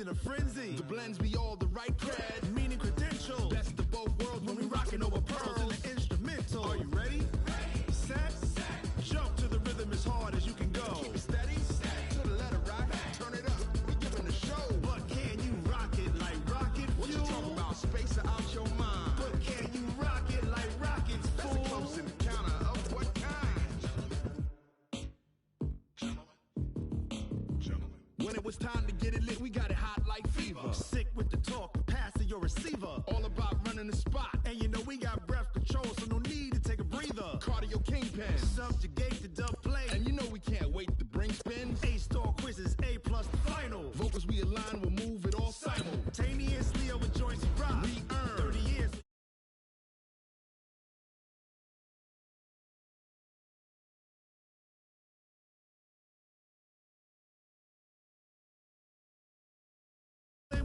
in a frenzy. The blends be all the right cred, meaning credentials. Best of both worlds when we rockin' over pearls in the instrumental. Are you ready? Set. Jump to the rhythm as hard as you can go. Keep it steady. To the letter right. Turn it up. We giving the show. But can you rock it like rocket fuel? What you talking about? Space out your mind. But can you rock it like rockets, fool? That's a close encounter of what kind? Gentlemen. When it was time to get it lit, we got it hot like fever. Sick with the talk, pass to your receiver. All about running the spot. And you know we got breath control, so no need to take a breather. Cardio kingpin, subjugate the dub play. And you know we can't wait to bring spins. A-star quizzes, A+ the final. Vocals we align, we'll move it all simultaneously over joints and rock. We earn 30 years.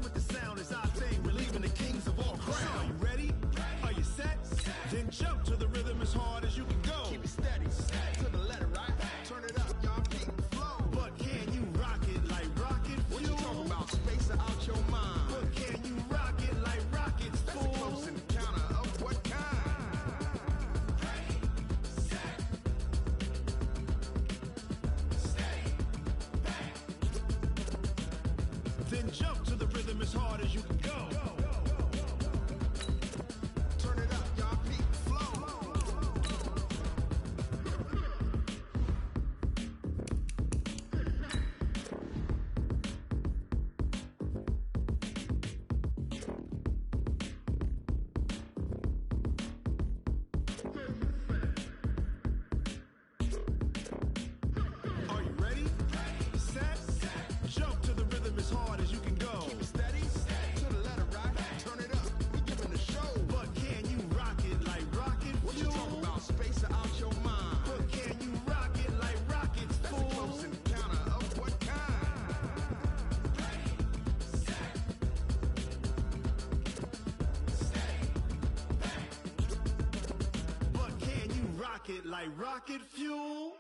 With the sound is our thing, relieving the kings of all crowns. Are you ready? Are you set? Then jump to the rhythm as hard as you can go. Keep it steady, to the letter right. Turn it up, y'all keep the flow. But can you rock it like rocket fuel? What you talking about? Space out your mind. But can you rock it like rockets, fool? That's a close encounter of what kind? Then jump to the rhythm as hard as you can go. Turn it up, y'all keep the flow. Are you ready? Set. Jump to the rhythm as hard as you can go. Keep it steady, to the letter right. Turn it up, we giving the show. But can you rock it like rocket fuel? What you talking about? Space out your mind. But can you rock it like rockets, fool? That's a close encounter of what kind? But can you rock it like rocket fuel?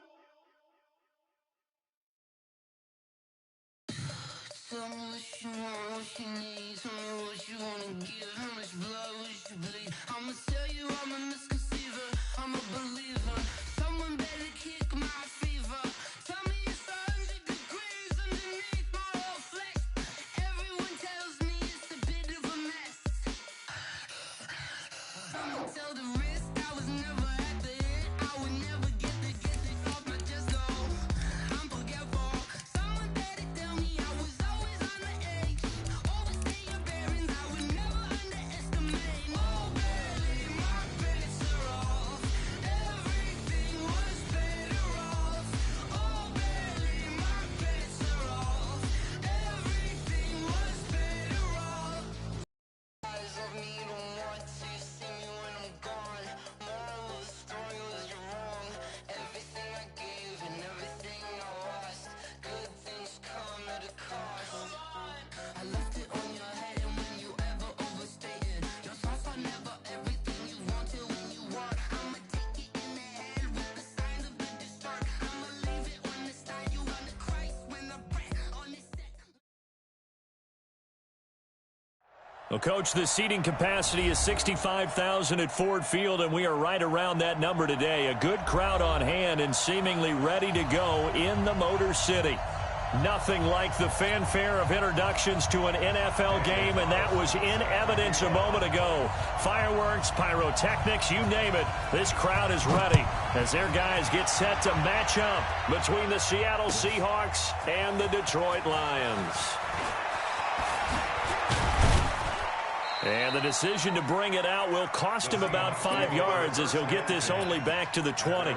Tell me what you want, what you need. Tell me what you wanna give. How much blood would you bleed? I'ma tell you I'm a misconceiver. I'm a believer. Someone better kick my fever. Tell me it's 100 degrees underneath my whole flesh. Everyone tells me it's a bit of a mess. I'ma tell the risk I was never at the end. I would never get the off my chest, no. I'm forgetful. Someone better tell me I was always on the edge. Overstay your bearings, I would never underestimate. Oh baby, my bets are off. Everything was better off. Oh baby, my bets are off. Everything was better off. Eyes of me don't want to see me when I'm gone. Moral of the story was you're wrong. Everything I gave and everything I lost. Good things come at a cost. I left it on your head, and when you ever overstated your thoughts are never everything you wanted when you want. I'ma take it in the head with the signs of the distort. I'ma leave it on the side. You on the Christ when the breath on this set. Well, Coach, the seating capacity is 65,000 at Ford Field, and we are right around that number today. A good crowd on hand and seemingly ready to go in the Motor City. Nothing like the fanfare of introductions to an NFL game, and that was in evidence a moment ago. Fireworks, pyrotechnics, you name it. This crowd is ready as their guys get set to match up between the Seattle Seahawks and the Detroit Lions. And the decision to bring it out will cost him about 5 yards as he'll get this only back to the 20.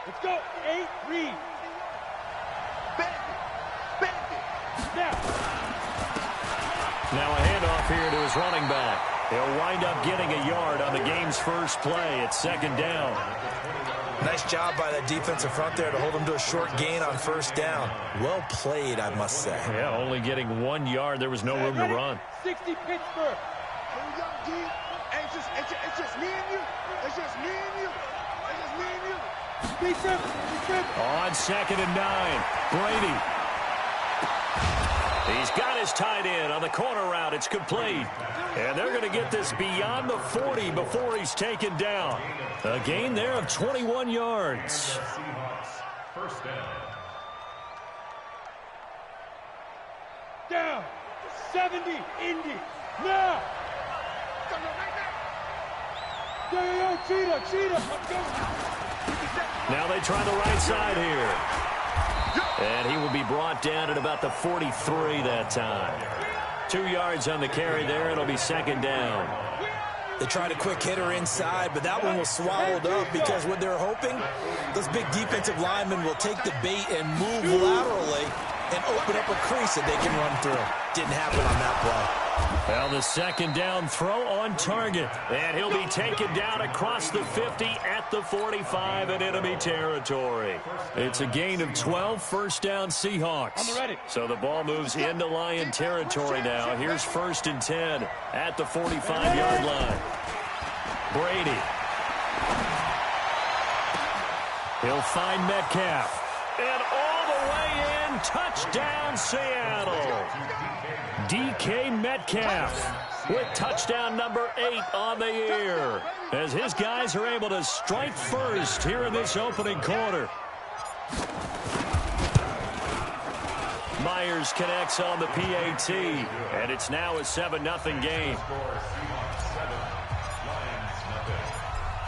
Let's go. 8, read. Snap. Now a handoff here to his running back. He'll wind up getting a yard on the game's first play at second down. Nice job by that defensive front there to hold him to a short gain on first down. Well played, I must say. Yeah, only getting 1 yard. There was no room to run. 60 Pittsburgh. Hey, it's just me and you. It's just me and you. On 2nd and 9, Brady. He's got his tight end on the corner route. It's complete. And they're going to get this beyond the 40 before he's taken down. A gain there of 21 yards. First down. 70, Indy. Now. Yo, cheetah. Let's go. Now they try the right side here. And he will be brought down at about the 43 that time. 2 yards on the carry there. It'll be 2nd down. They tried a quick hitter inside, but that one was swallowed up because what they're hoping, those big defensive linemen will take the bait and move laterally and open up a crease that they can run through. Didn't happen on that play. Well, the 2nd down throw on target. And he'll be taken down across the 50 at the 45 in enemy territory. It's a gain of 12, 1st down Seahawks. So the ball moves into Lion territory now. Here's 1st and 10 at the 45-yard line. Brady. He'll find Metcalf. And all the way in, touchdown Seattle. DK Metcalf with touchdown number 8 on the year as his guys are able to strike first here in this opening quarter. Myers connects on the PAT, and it's now a 7-0 game.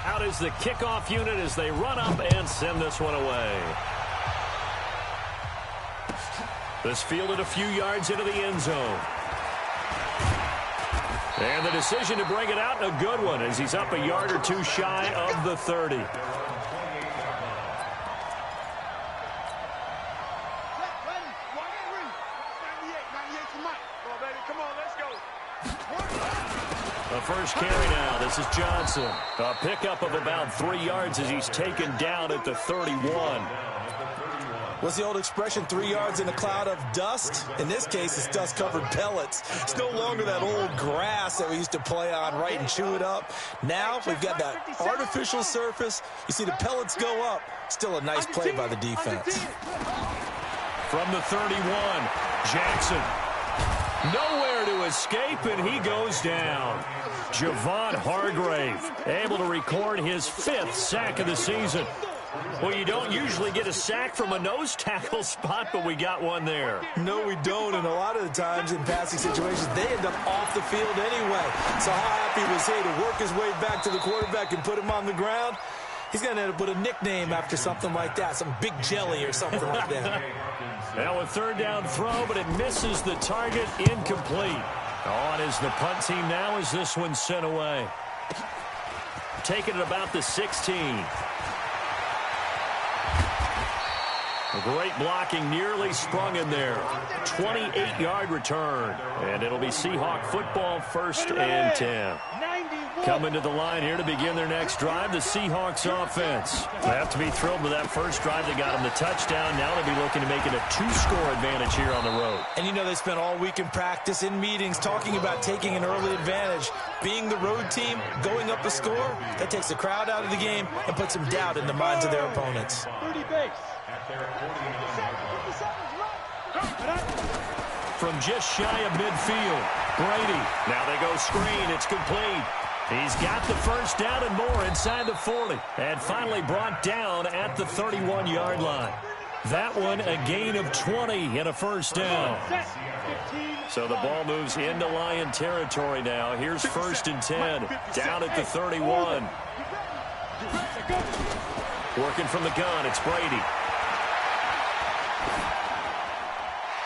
Out is the kickoff unit as they run up and send this one away. This fielded a few yards into the end zone. And the decision to bring it out, a good one, as he's up a yard or two shy of the 30. The first carry now. This is Johnson. A pickup of about 3 yards as he's taken down at the 31. What's the old expression, 3 yards in a cloud of dust? In this case, it's dust-covered pellets. It's no longer that old grass that we used to play on, right, and chew it up. Now we've got that artificial surface. You see the pellets go up. Still a nice play by the defense. From the 31, Jackson. Nowhere to escape, and he goes down. Javon Hargrave able to record his 5th sack of the season. Well, you don't usually get a sack from a nose tackle spot, but we got one there. No, we don't, and a lot of the times in passing situations, they end up off the field anyway. So how happy was he to work his way back to the quarterback and put him on the ground? He's going to end up with a nickname after something like that, some Big Jelly or something like that. Now a 3rd down throw, but it misses the target, incomplete. On is the punt team now as this one's sent away. Taking it about the 16. Great blocking, nearly sprung in there. 28-yard return. And it'll be Seahawk football, 1st and 10. Coming to the line here to begin their next drive, the Seahawks offense. They have to be thrilled with that first drive. They got them the touchdown. Now they'll be looking to make it a 2-score advantage here on the road. And you know they spent all week in practice, in meetings, talking about taking an early advantage. Being the road team, going up a score, that takes the crowd out of the game and puts some doubt in the minds of their opponents. 30 base. From just shy of midfield, Brady. Now they go screen. It's complete. He's got the first down and more inside the 40. And finally brought down at the 31-yard line. That one a gain of 20 and a 1st down. So the ball moves into Lion territory now. Here's 1st and 10. Down at the 31. Working from the gun, it's Brady.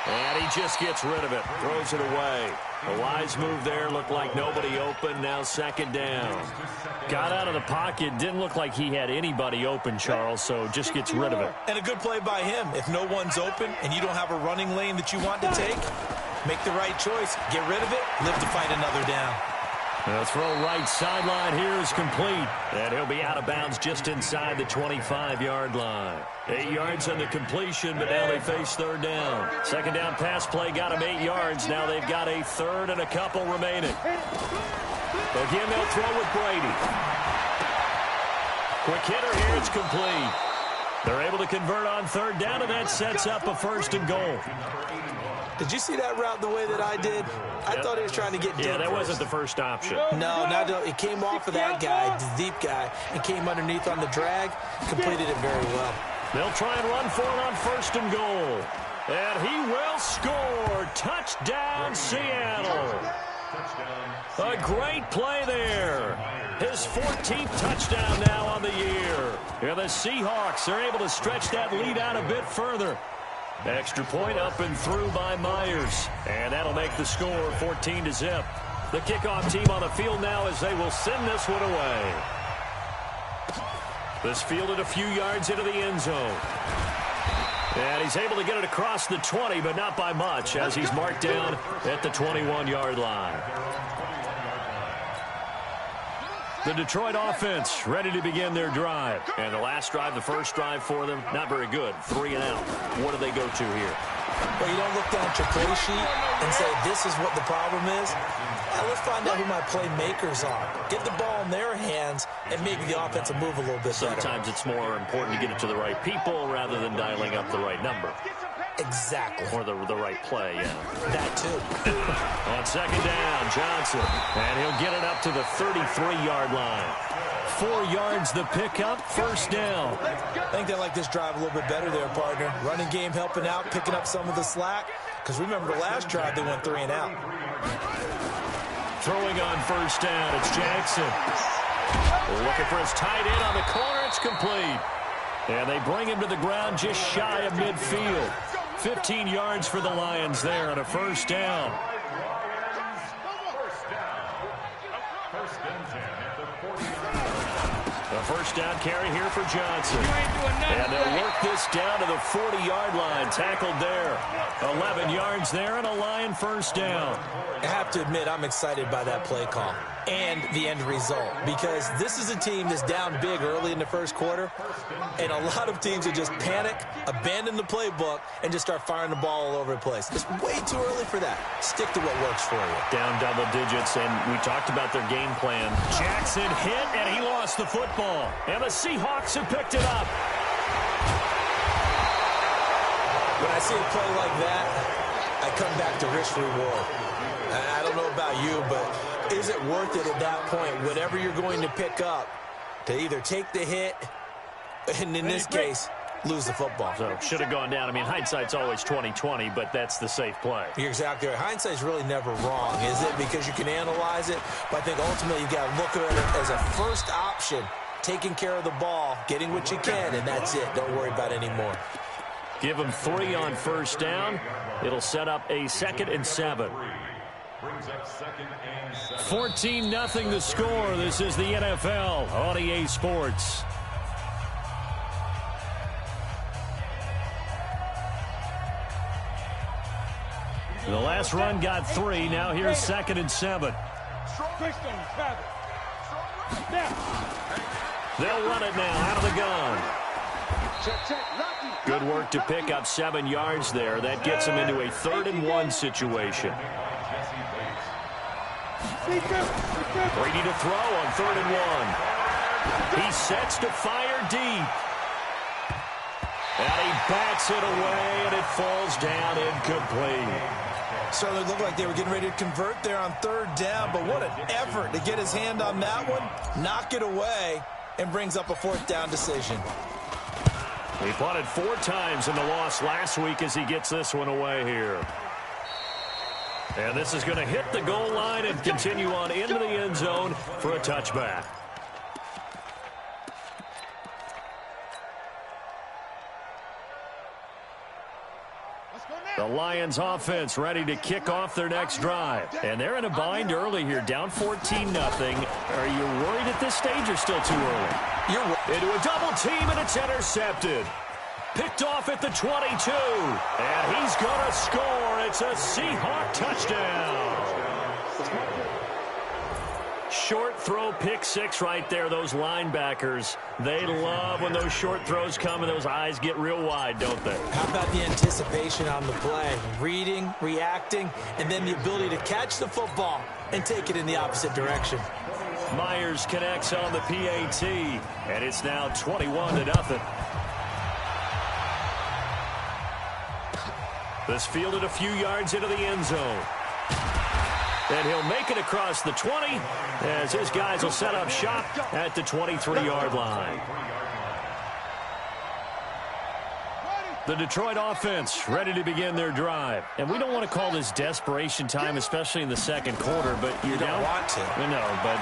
And he just gets rid of it, throws it away. A wise move there, looked like nobody open, now 2nd down. Got out of the pocket, didn't look like he had anybody open, Charles, so just gets rid of it. And a good play by him. If no one's open and you don't have a running lane that you want to take, make the right choice, get rid of it, live to fight another down. The throw right sideline here is complete. And he'll be out of bounds just inside the 25-yard line. 8 yards on the completion, but now they face 3rd down. 2nd down pass play got him 8 yards. Now they've got a 3rd and a couple remaining. Again, they'll throw with Brady. Quick hitter here, it's complete. They're able to convert on third down, and that sets up a 1st and goal. Did you see that route the way that I did? I thought he was trying to get deep. Yeah, that wasn't the first option. No, it came off of that guy, the deep guy, and came underneath on the drag, completed it very well. They'll try and run for it on 1st and goal. And he will score. Touchdown, Seattle. A great play there. His 14th touchdown now on the year. And the Seahawks are able to stretch that lead out a bit further. Extra point up and through by Myers. And that'll make the score 14-0. The kickoff team on the field now as they will send this one away. This fielded a few yards into the end zone. And he's able to get it across the 20, but not by much, as he's marked down at the 21-yard line. The Detroit offense ready to begin their drive. And the last drive, the first drive for them, not very good. 3 and out. What do they go to here? Well, you don't look down at your play sheet and say, this is what the problem is. Now, let's find out who my playmakers are. Get the ball in their hands, and maybe the offense will move a little bit better. Sometimes it's more important to get it to the right people rather than dialing up the right number. Exactly. Or the right play, yeah. That too. On 2nd down, Johnson. And he'll get it up to the 33-yard line. 4 yards the pickup, 1st down. I think they like this drive a little bit better there, partner. Running game helping out, picking up some of the slack. Because remember the last drive, they went 3 and out. Throwing on 1st down, it's Jackson. Looking for his tight end on the corner, it's complete. And they bring him to the ground just shy of midfield. 15 yards for the Lions there on a 1st down. A 1st down carry here for Johnson. And they'll work this down to the 40-yard line. Tackled there. 11 yards there and a Lion 1st down. I have to admit, I'm excited by that play call and the end result, because this is a team that's down big early in the 1st quarter, and a lot of teams will just panic, abandon the playbook, and just start firing the ball all over the place. It's way too early for that. Stick to what works for you. Down double digits, and we talked about their game plan. Jackson hit, and he lost the football. And the Seahawks have picked it up. When I see a play like that, I come back to risk-reward. I don't know about you, but is it worth it at that point, whatever you're going to pick up, to either take the hit, and in this case, lose the football? So should have gone down. I mean, hindsight's always 20/20, but that's the safe play. You're exactly right. Hindsight's really never wrong, is it? Because you can analyze it, but I think ultimately you got to look at it as a first option, taking care of the ball, getting what you can, and that's it. Don't worry about it anymore. Give them 3 on 1st down. It'll set up a 2nd and 7. 14-0 the score. This is the NFL on EA Sports. The last run got 3. Now here's 2nd and 7. They'll run it now out of the gun. Good work to pick up 7 yards there. That gets them into a 3rd and 1 situation. Brady to throw on 3rd and 1. He sets to fire deep. And he bats it away, and it falls down incomplete. Certainly looked like they were getting ready to convert there on 3rd down, but what an effort to get his hand on that one, knock it away, and brings up a 4th down decision. He punted 4 times in the loss last week as he gets this one away here. And this is going to hit the goal line and continue on into the end zone for a touchback. The Lions offense ready to kick off their next drive. And they're in a bind early here, down 14-0. Are you worried at this stage or still too early? You're into a double team, and it's intercepted. Picked off at the 22. And he's going to score. It's a Seahawk touchdown. Short throw, pick 6 right there. Those linebackers, they love when those short throws come and those eyes get real wide, don't they? How about the anticipation on the play? Reading, reacting, and then the ability to catch the football and take it in the opposite direction. Myers connects on the PAT, and it's now 21-0. This fielded a few yards into the end zone. And he'll make it across the 20 as his guys will set up shop at the 23-yard line. The Detroit offense ready to begin their drive. And we don't want to call this desperation time, especially in the second quarter, but you don't want to. No, but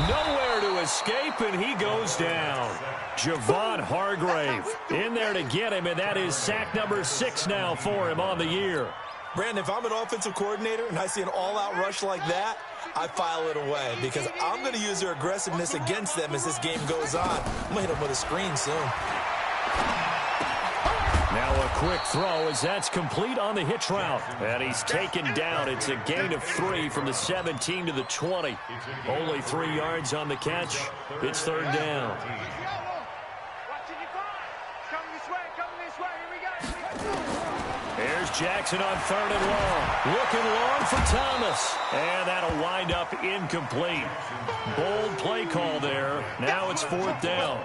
nowhere to escape, and he goes down. Javon Hargrave in there to get him, and that is sack number 6 now for him on the year. Brandon, if I'm an offensive coordinator and I see an all-out rush like that, I file it away because I'm going to use their aggressiveness against them as this game goes on. I'm going to hit them with a screen soon. Now a quick throw as that's complete on the hitch route. And he's taken down. It's a gain of 3 from the 17 to the 20. Only 3 yards on the catch. It's third down. Here's Jackson on third and long. Looking long for Thomas. And that'll wind up incomplete. Bold play call there. Now it's fourth down.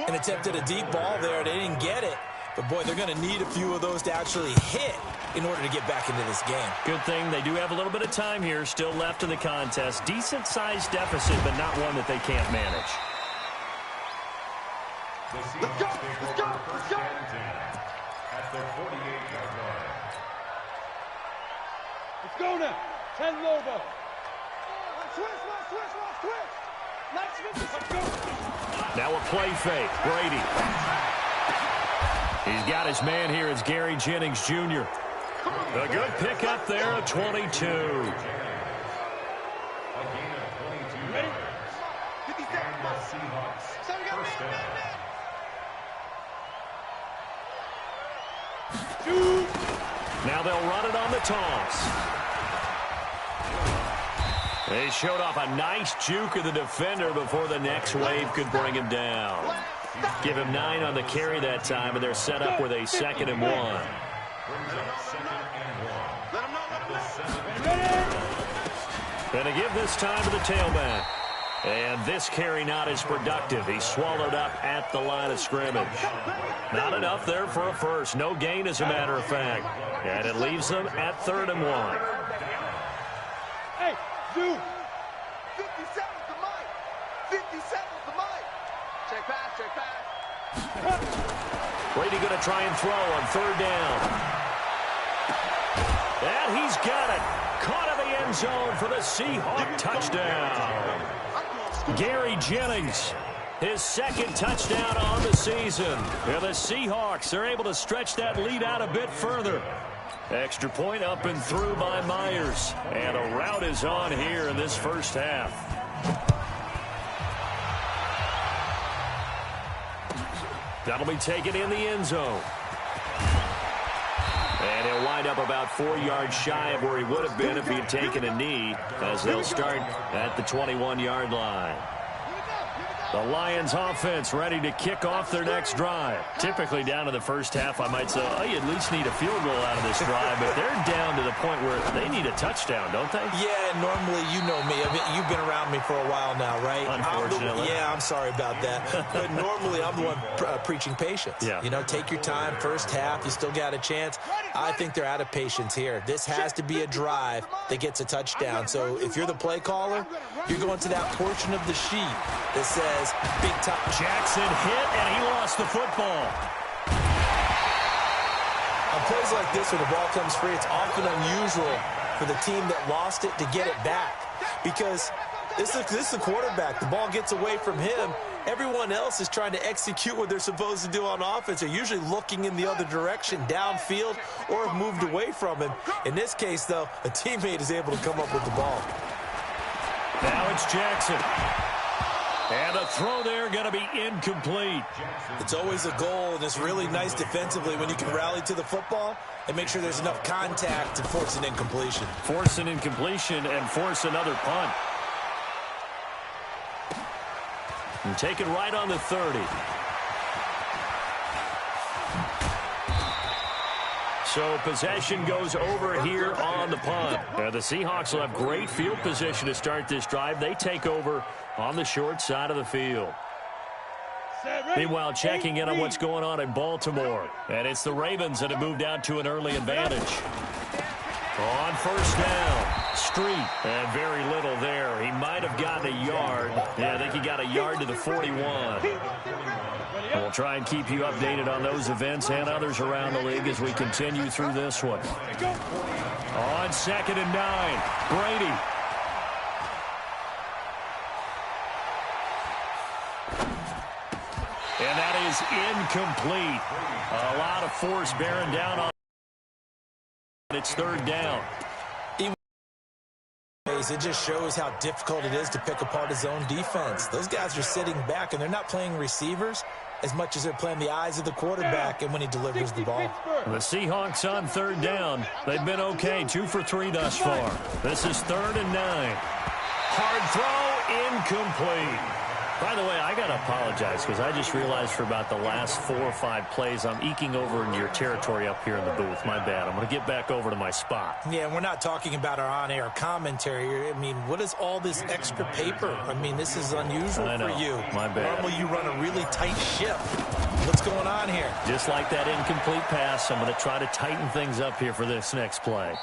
And attempted a deep ball there. They didn't get it. But, boy, they're going to need a few of those to actually hit in order to get back into this game. Good thing they do have a little bit of time here still left in the contest. Decent-sized deficit, but not one that they can't manage. Let's go! Let's go! Let's go! At the 48-yard line. Let's go now. 10 Lobo. Let's go. Now a play fake. Brady. He's got his man here. It's Gary Jennings, Jr. A good pickup there at 22. Ready? 50 seconds. First down. Now they'll run it on the toss. They showed off a nice juke of the defender before the next wave could bring him down. Give him 9 on the carry that time, and they're set up with a 2nd and 1. Gonna give this time to the tailback. And this carry not as productive. He's swallowed up at the line of scrimmage. Not enough there for a first. No gain, as a matter of fact. And it leaves them at 3rd and 1. Hey, dude. 57 to Mike. 57 to Mike. Check pass, check pass. Brady going to try and throw on 3rd down. And he's got it. Caught in the end zone for the Seahawk touchdown. Gary Jennings, his 2nd touchdown on the season. And the Seahawks are able to stretch that lead out a bit further. Extra point up and through by Myers. And a rout is on here in this first half. That'll be taken in the end zone. And he'll wind up about 4 yards shy of where he would have been if he had taken a knee, as they'll start at the 21-yard line. The Lions offense ready to kick off their next drive. Typically down to the first half, I might say, oh, you at least need a field goal out of this drive, but they're down to the point where they need a touchdown, don't they? Yeah, normally, you know me. I mean, you've been around me for a while now, right? Unfortunately. I'm sorry about that. But normally, I'm the one preaching patience. Yeah. You know, take your time, first half, you still got a chance. I think they're out of patience here. This has to be a drive that gets a touchdown. So if you're the play caller, you're going to that portion of the sheet that says big time. Jackson hit, and he lost the football. On plays like this where the ball comes free, it's often unusual for the team that lost it to get it back. Because this is the quarterback. The ball gets away from him. Everyone else is trying to execute what they're supposed to do on offense. They're usually looking in the other direction, downfield, or have moved away from him. In this case, though, a teammate is able to come up with the ball. Now it's Jackson. And a throw there going to be incomplete. It's always a goal, and it's really nice defensively when you can rally to the football and make sure there's enough contact to force an incompletion. Force an incompletion and force another punt. And take it right on the 30. So possession goes over here on the punt. The Seahawks will have great field position to start this drive. They take over on the short side of the field. Meanwhile, checking in on what's going on in Baltimore. And it's the Ravens that have moved out to an early advantage. On first down, Street, and very little there. He might have gotten a yard. Yeah, I think he got a yard to the 41. We'll try and keep you updated on those events and others around the league as we continue through this one. On 2nd and 9, Brady. And that is incomplete. A lot of force bearing down on. It's 3rd down. It just shows how difficult it is to pick apart his own defense. Those guys are sitting back, and they're not playing receivers as much as they're playing the eyes of the quarterback and when he delivers the ball. The Seahawks on 3rd down. They've been okay, 2 for 3 thus far. This is 3rd and 9. Hard throw, incomplete. By the way, I got to apologize because I just realized for about the last 4 or 5 plays, I'm eking over into your territory up here in the booth. My bad. I'm going to get back over to my spot. Yeah, and we're not talking about our on-air commentary. I mean, what is all this extra paper? I mean, this is unusual for you. My bad. Normally you run a really tight ship. What's going on here? Just like that incomplete pass, I'm going to try to tighten things up here for this next play.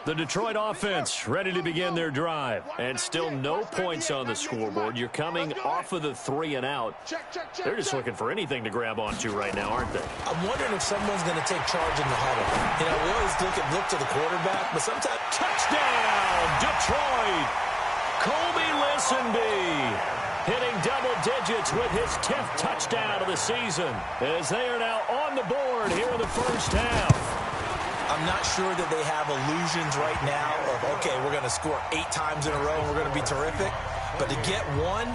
The Detroit offense ready to begin their drive. And still no points on the scoreboard. You're coming off of the 3 and out. They're just looking for anything to grab onto right now, aren't they? I'm wondering if someone's going to take charge in the huddle. You know, we always look to the quarterback, but sometimes... Touchdown, Detroit! Colby Listenby hitting double digits with his 10th touchdown of the season as they are now on the board here in the first half. I'm not sure that they have illusions right now of, okay, we're going to score 8 times in a row and we're going to be terrific. But to get one,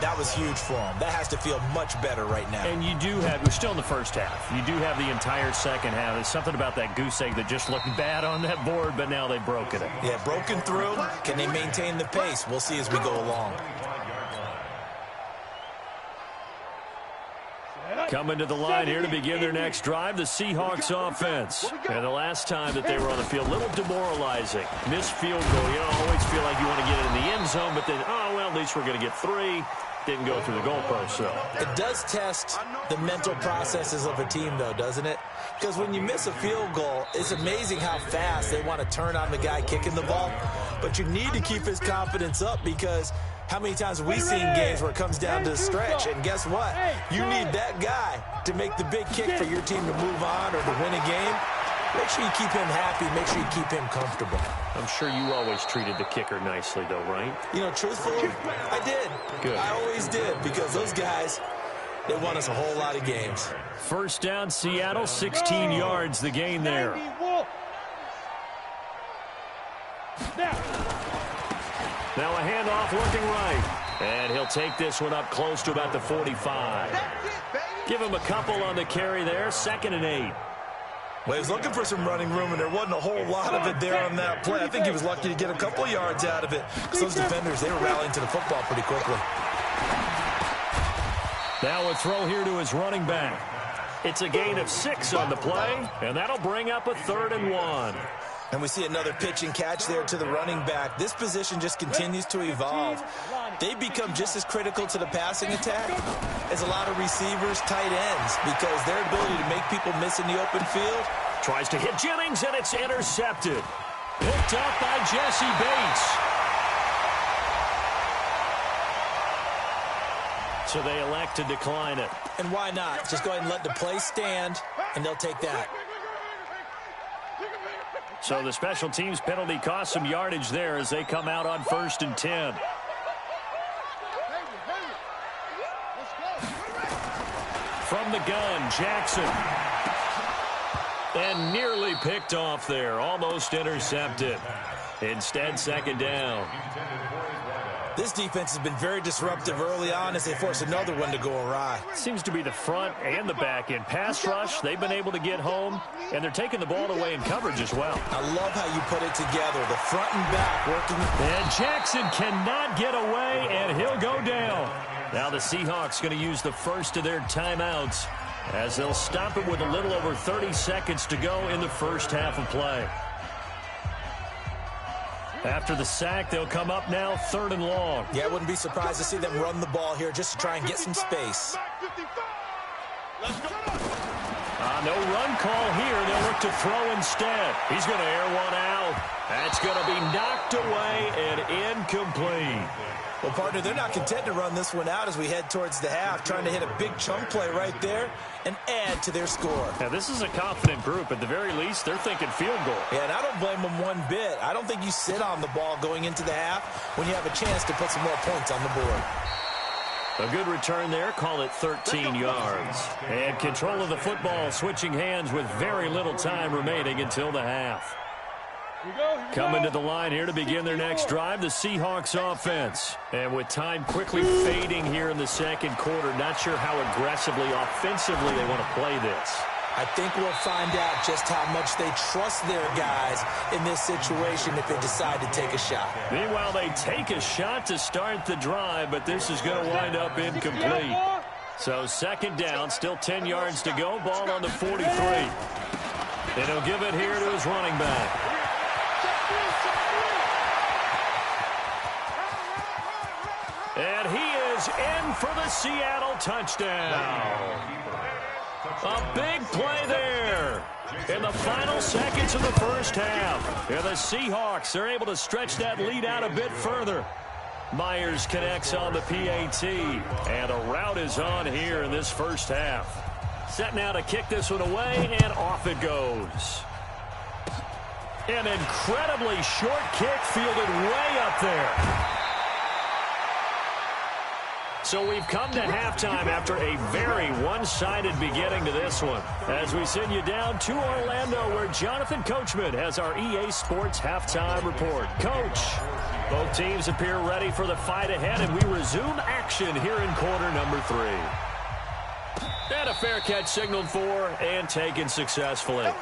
that was huge for them. That has to feel much better right now. And you do have, we're still in the first half. You do have the entire second half. There's something about that goose egg that just looked bad on that board, but now they've broken it. Yeah, broken through. Can they maintain the pace? We'll see as we go along. Coming to the line here to begin their next drive, the Seahawks offense. And the last time that they were on the field, a little demoralizing. Missed field goal. You always feel like you want to get it in the end zone, but then, oh, well, at least we're going to get 3. Didn't go through the goalpost, though. It does test the mental processes of a team, though, doesn't it? Because when you miss a field goal, it's amazing how fast they want to turn on the guy kicking the ball. But you need to keep his confidence up because how many times have we seen games where it comes down to the stretch? And guess what? You need that guy to make the big kick for your team to move on or to win a game. Make sure you keep him happy. Make sure you keep him comfortable. I'm sure you always treated the kicker nicely, though, right? You know, truthfully, I did. Good. I always did because those guys, they won us a whole lot of games. First down, Seattle, 16 yards, the gain there. Now a handoff looking right. And he'll take this one up close to about the 45. Give him a couple on the carry there, 2nd and 8. Well, he was looking for some running room, and there wasn't a whole lot of it there on that play. I think he was lucky to get a couple of yards out of it. Because those defenders, they were rallying to the football pretty quickly. Now a throw here to his running back. It's a gain of 6 on the play, and that'll bring up a 3rd and 1. And we see another pitch and catch there to the running back. This position just continues to evolve. They become just as critical to the passing attack as a lot of receivers, tight ends, because their ability to make people miss in the open field. Tries to hit Jennings, and it's intercepted. Picked up by Jesse Bates. So they elect to decline it. And why not? Just go ahead and let the play stand, and they'll take that. So the special teams penalty cost some yardage there as they come out on 1st and 10. From the gun, Jackson. And nearly picked off there. Almost intercepted. Instead, 2nd down. This defense has been very disruptive early on as they force another one to go awry. Seems to be the front and the back end. Pass rush, they've been able to get home, and they're taking the ball away in coverage as well. I love how you put it together. The front and back working. And Jackson cannot get away, and he'll go down. Now the Seahawks going to use the first of their timeouts as they'll stop it with a little over 30 seconds to go in the first half of play. After the sack, they'll come up now 3rd and long. Yeah, I wouldn't be surprised to see them run the ball here just to try and get some space. No run call here. They'll look to throw instead. He's going to air one out. That's going to be knocked away and incomplete. Well, partner, they're not content to run this one out as we head towards the half, trying to hit a big chunk play right there and add to their score. Now, this is a confident group. At the very least, they're thinking field goal. Yeah, and I don't blame them one bit. I don't think you sit on the ball going into the half when you have a chance to put some more points on the board. A good return there, call it 13 yards. And control of the football, switching hands with very little time remaining until the half. Coming to the line here to begin their next drive, the Seahawks offense. And with time quickly fading here in the second quarter, not sure how aggressively, offensively they want to play this. I think we'll find out just how much they trust their guys in this situation if they decide to take a shot. Meanwhile, they take a shot to start the drive, but this is going to wind up incomplete. So 2nd down, still 10 yards to go, ball on the 43. And he'll give it here to his running back. And he is in for the Seattle touchdown. A big play there in the final seconds of the first half. And the Seahawks are able to stretch that lead out a bit further. Myers connects on the PAT, and a route is on here in this first half. Set now to kick this one away, and off it goes. An incredibly short kick fielded way up there. So we've come to halftime after a very one-sided beginning to this one. As we send you down to Orlando, where Jonathan Coachman has our EA Sports halftime report. Coach, both teams appear ready for the fight ahead, and we resume action here in quarter number 3. And a fair catch signaled for and taken successfully.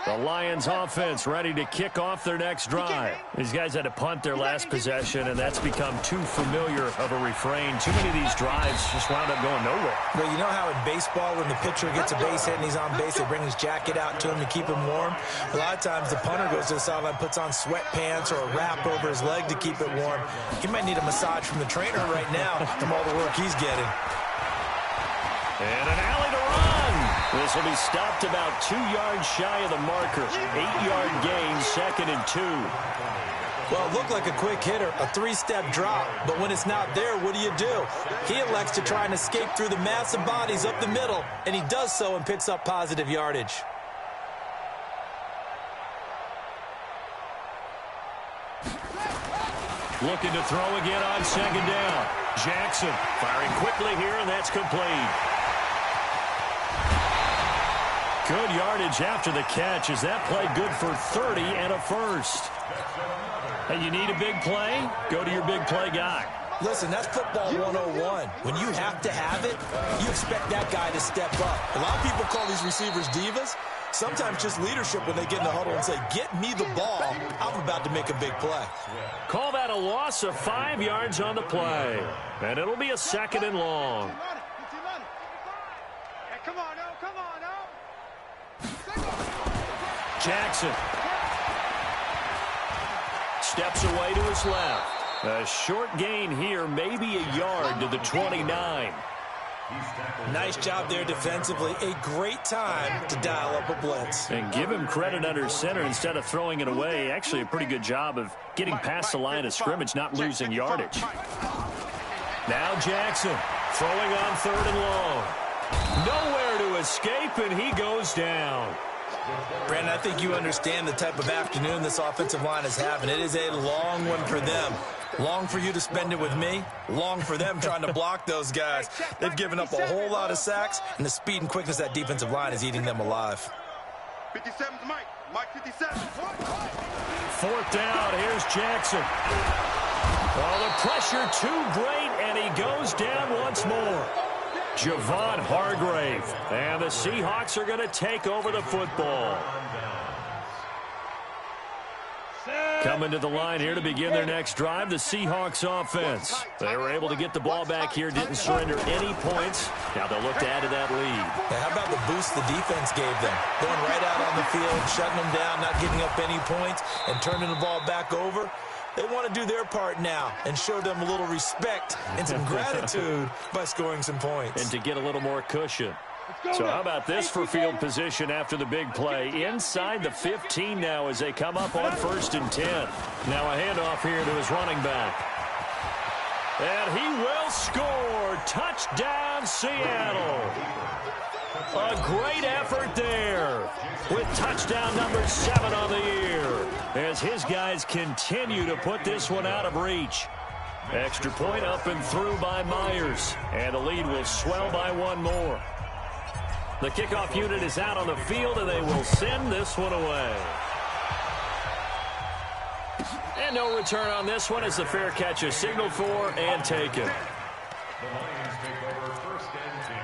The Lions offense ready to kick off their next drive. These guys had to punt their last possession, and that's become too familiar of a refrain. Too many of these drives just wound up going nowhere. Well, you know how in baseball, when the pitcher gets a base hit and he's on base, they bring his jacket out to him to keep him warm? A lot of times the punter goes to the sideline, puts on sweatpants or a wrap over his leg to keep it warm. He might need a massage from the trainer right now from all the work he's getting. And an alley to run. This will be stopped about 2 yards shy of the marker. 8-yard gain, 2nd and 2. Well, it looked like a quick hitter, a 3-step drop, but when it's not there, what do? He elects to try and escape through the massive bodies up the middle, and he does so and picks up positive yardage. Looking to throw again on 2nd down. Jackson firing quickly here, and that's complete. Good yardage after the catch as that play good for 30 and a first. Hey, you need a big play? Go to your big play guy. Listen, that's football 101. When you have to have it, you expect that guy to step up. A lot of people call these receivers divas. Sometimes just leadership when they get in the huddle and say, get me the ball. I'm about to make a big play. Call that a loss of 5 yards on the play. And it'll be a 2nd and long. Jackson steps away to his left. A short gain here, maybe a yard to the 29. Nice job there defensively. A great time to dial up a blitz. And give him credit under center instead of throwing it away. Actually a pretty good job of getting past the line of scrimmage, not losing yardage. Now Jackson throwing on 3rd and long. Nowhere to escape, and he goes down. Brandon, I think you understand the type of afternoon this offensive line is having. It is a long one for them. Long for you to spend it with me. Long for them trying to block those guys. They've given up a whole lot of sacks, and the speed and quickness of that defensive line is eating them alive. 57's Mike. Mike 57. 4th down. Here's Jackson. Oh, the pressure too great, and he goes down once more. Javon Hargrave. And the Seahawks are going to take over the football. Coming to the line here to begin their next drive, the Seahawks offense. They were able to get the ball back here, didn't surrender any points. Now they'll look to add to that lead. Yeah, how about the boost the defense gave them? Going right out on the field, shutting them down, not giving up any points, and turning the ball back over. They want to do their part now and show them a little respect and some gratitude by scoring some points. And to get a little more cushion. So how about this for field position after the big play? Inside the 15 now as they come up on 1st and 10. Now a handoff here to his running back. And he will score. Touchdown, Seattle. A great effort there with touchdown number 7 on the year as his guys continue to put this one out of reach. Extra point up and through by Myers, and the lead will swell by 1 more. The kickoff unit is out on the field, and they will send this one away. And no return on this one as the fair catch is signaled for and taken. The Lions take over 1st and 10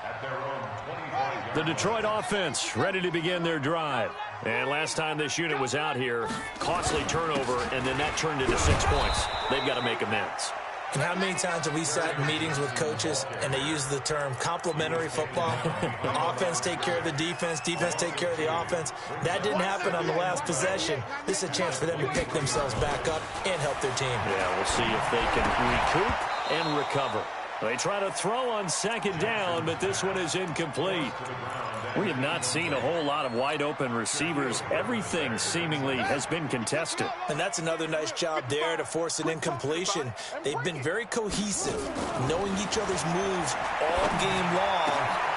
at their own 25-yard. The Detroit offense ready to begin their drive. And last time this unit was out here, costly turnover, and then that turned into 6 points. They've got to make amends. And how many times have we sat in meetings with coaches and they use the term complementary football? Offense take care of the defense, defense take care of the offense. That didn't happen on the last possession. This is a chance for them to pick themselves back up and help their team. Yeah, we'll see if they can recoup and recover. They try to throw on 2nd down, but this one is incomplete. We have not seen a whole lot of wide-open receivers. Everything seemingly has been contested. And that's another nice job there to force an incompletion. They've been very cohesive, knowing each other's moves all game long,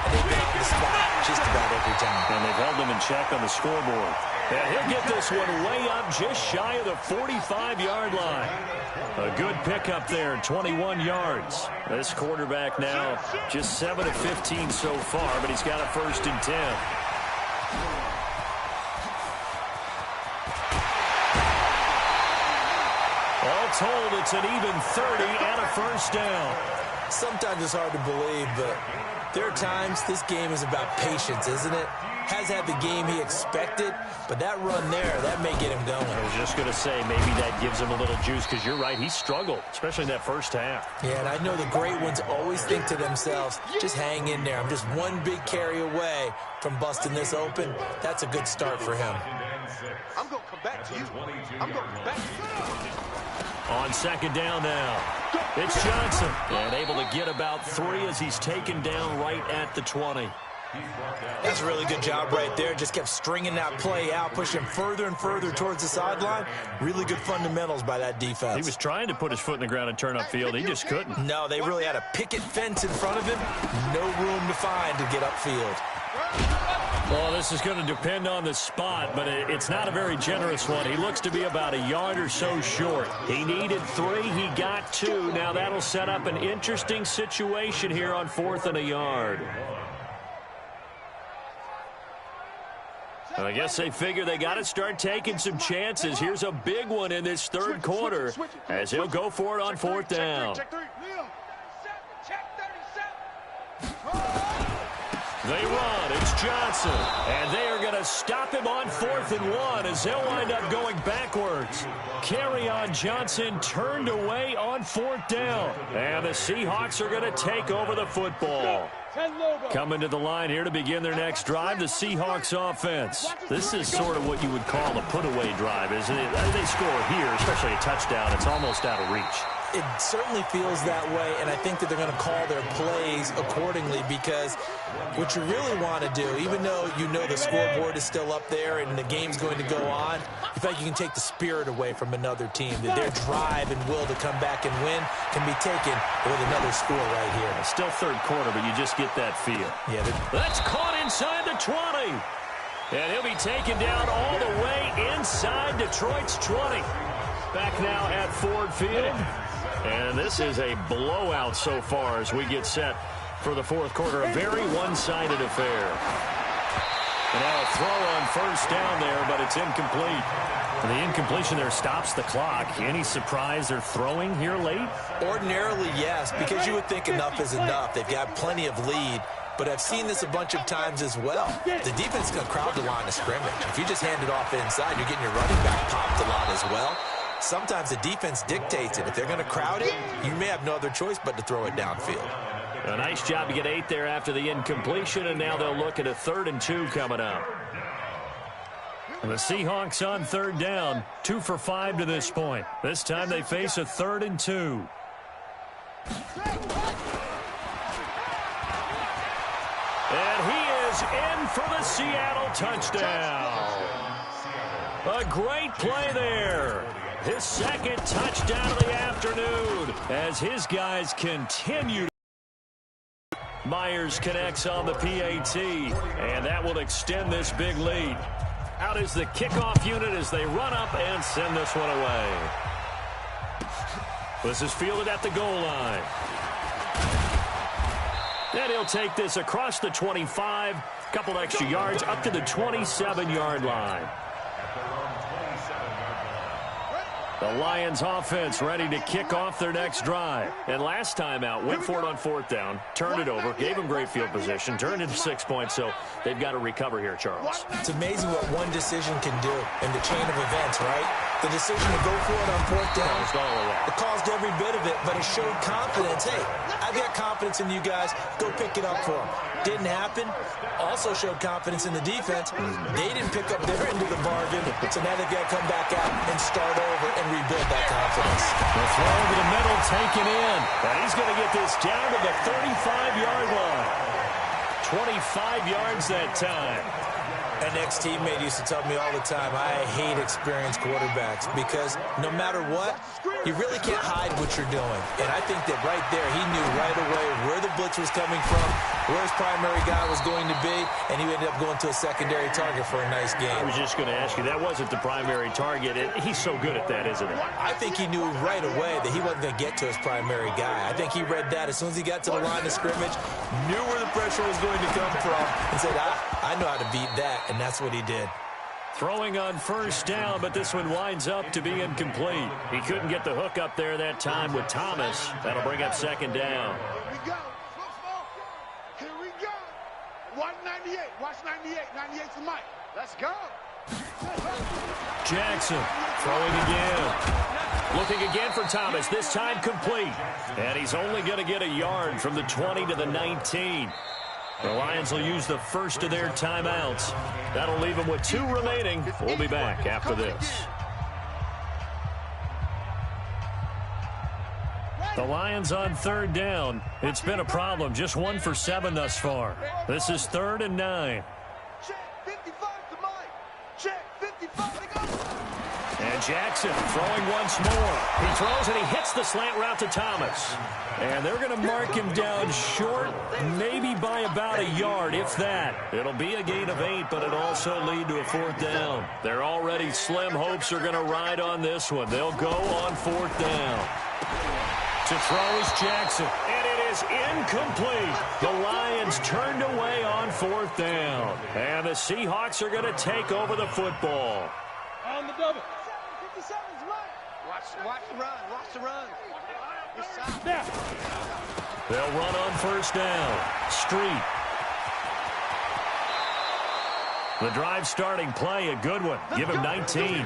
and they've been on the spot just about every time. And they've held them in check on the scoreboard. And he'll get this one way up just shy of the 45-yard line. A good pickup there, 21 yards. This quarterback now just 7 of 15 so far, but he's got a 1st and 10. All told, it's an even 30 and a 1st down. Sometimes it's hard to believe, but there are times this game is about patience, isn't it? Has had the game he expected, but that run there, that may get him going. I was just going to say, maybe that gives him a little juice, because you're right, he struggled, especially in that 1st half. Yeah, and I know the great ones always think to themselves, just hang in there. I'm just one big carry away from busting this open. That's a good start for him. I'm going to come back to you. I'm going to come back to you. On 2nd down now, it's Johnson, and able to get about 3 as he's taken down right at the 20. That's a really good job right there. Just kept stringing that play out, pushing further and further towards the sideline. Really good fundamentals by that defense. He was trying to put his foot in the ground and turn upfield. He just couldn't. No, they really had a picket fence in front of him. No room to find to get upfield. Well, this is going to depend on the spot, but it's not a very generous one. He looks to be about a yard or so short. He needed 3. He got 2. Now that'll set up an interesting situation here on 4th and a yard. I guess they figure they got to start taking some chances. Here's a big one in this 3rd quarter as he'll go for it on 4th down. They run. It's Johnson. And they are going to stop him on 4th and 1 as they'll wind up going backwards. Carry on Johnson turned away on 4th down. And the Seahawks are going to take over the football. Coming to the line here to begin their next drive, the Seahawks offense. This is sort of what you would call a put-away drive, isn't it? They score here, especially a touchdown. It's almost out of reach. It certainly feels that way, and I think that they're going to call their plays accordingly, because what you really want to do, even though you know the scoreboard is still up there and the game's going to go on, in fact, you can take the spirit away from another team, that their drive and will to come back and win can be taken with another score right here. Still 3rd quarter, but you just get that feel. Yeah, that's caught inside the 20. And he'll be taken down all the way inside Detroit's 20. Back now at Ford Field. And this is a blowout so far as we get set for the 4th quarter. A very one-sided affair. And now a throw on 1st down there, but it's incomplete. The incompletion there stops the clock. Any surprise they're throwing here late? Ordinarily, yes, because you would think enough is enough. They've got plenty of lead, but I've seen this a bunch of times as well. The defense is going to crowd the line of scrimmage. If you just hand it off inside, you're getting your running back popped a lot as well. Sometimes the defense dictates it. If they're going to crowd it, you may have no other choice but to throw it downfield. A nice job to get 8 there after the incompletion, and now they'll look at a 3rd and 2 coming up. And the Seahawks on 3rd down, 2 for 5 to this point. This time they face a 3rd and 2. And he is in for the Seattle touchdown. A great play there. His 2nd touchdown of the afternoon as his guys continue. Myers connects on the PAT, and that will extend this big lead. Out is the kickoff unit as they run up and send this one away. This is fielded at the goal line. And he'll take this across the 25, couple extra yards up to the 27-yard line. The Lions offense ready to kick off their next drive. And last time out, went for it on 4th down, turned it over, gave them great field position, turned it to 6 points, so they've got to recover here, Charles. It's amazing what one decision can do in the chain of events, right? The decision to go for it on 4th down, it caused every bit of it, but it showed confidence. Hey, I've got confidence in you guys. Go pick it up for them. Didn't happen. Also showed confidence in the defense. They didn't pick up their end of the bargain, so now they've got to come back out and start over and rebuild that confidence. The throw over the middle taken in. And he's going to get this down to the 35-yard line. 25 yards that time. An ex-teammate used to tell me all the time, I hate experienced quarterbacks because no matter what, you really can't hide what you're doing. And I think that right there, he knew right away where the blitz was coming from, where his primary guy was going to be, and he ended up going to a secondary target for a nice game. I was just going to ask you, that wasn't the primary target. He's so good at that, isn't he? I think he knew right away that he wasn't going to get to his primary guy. I think he read that as soon as he got to the line of scrimmage, knew where the pressure was going to come from, and said, I know how to beat that. And that's what he did. Throwing on 1st down, but this one winds up to be incomplete. He couldn't get the hook up there that time with Thomas. That'll bring up 2nd down. Here we go. Here we go. Watch 98. Watch 98. 98's the mic. Let's go. Jackson throwing again. Looking again for Thomas. This time complete. And he's only going to get a yard from the 20 to the 19. The Lions will use the first of their timeouts. That'll leave them with 2 remaining. We'll be back after this. The Lions on 3rd down. It's been a problem. Just 1 for 7 thus far. This is 3rd and 9. Check 55 to Mike. Check 55 to go. And Jackson throwing once more. He throws and he hits the slant route to Thomas. And they're going to mark him down short, maybe by about a yard, if that. It'll be a gain of 8, but it'll also lead to a 4th down. Their already slim hopes are going to ride on this one. They'll go on 4th down. To throw is Jackson, and it is incomplete. The Lions turned away on 4th down. And the Seahawks are going to take over the football. On the double. 57's Mike. Watch the run. Watch the run. They'll run on 1st down. Street. The drive starting play, a good one. Give him 19.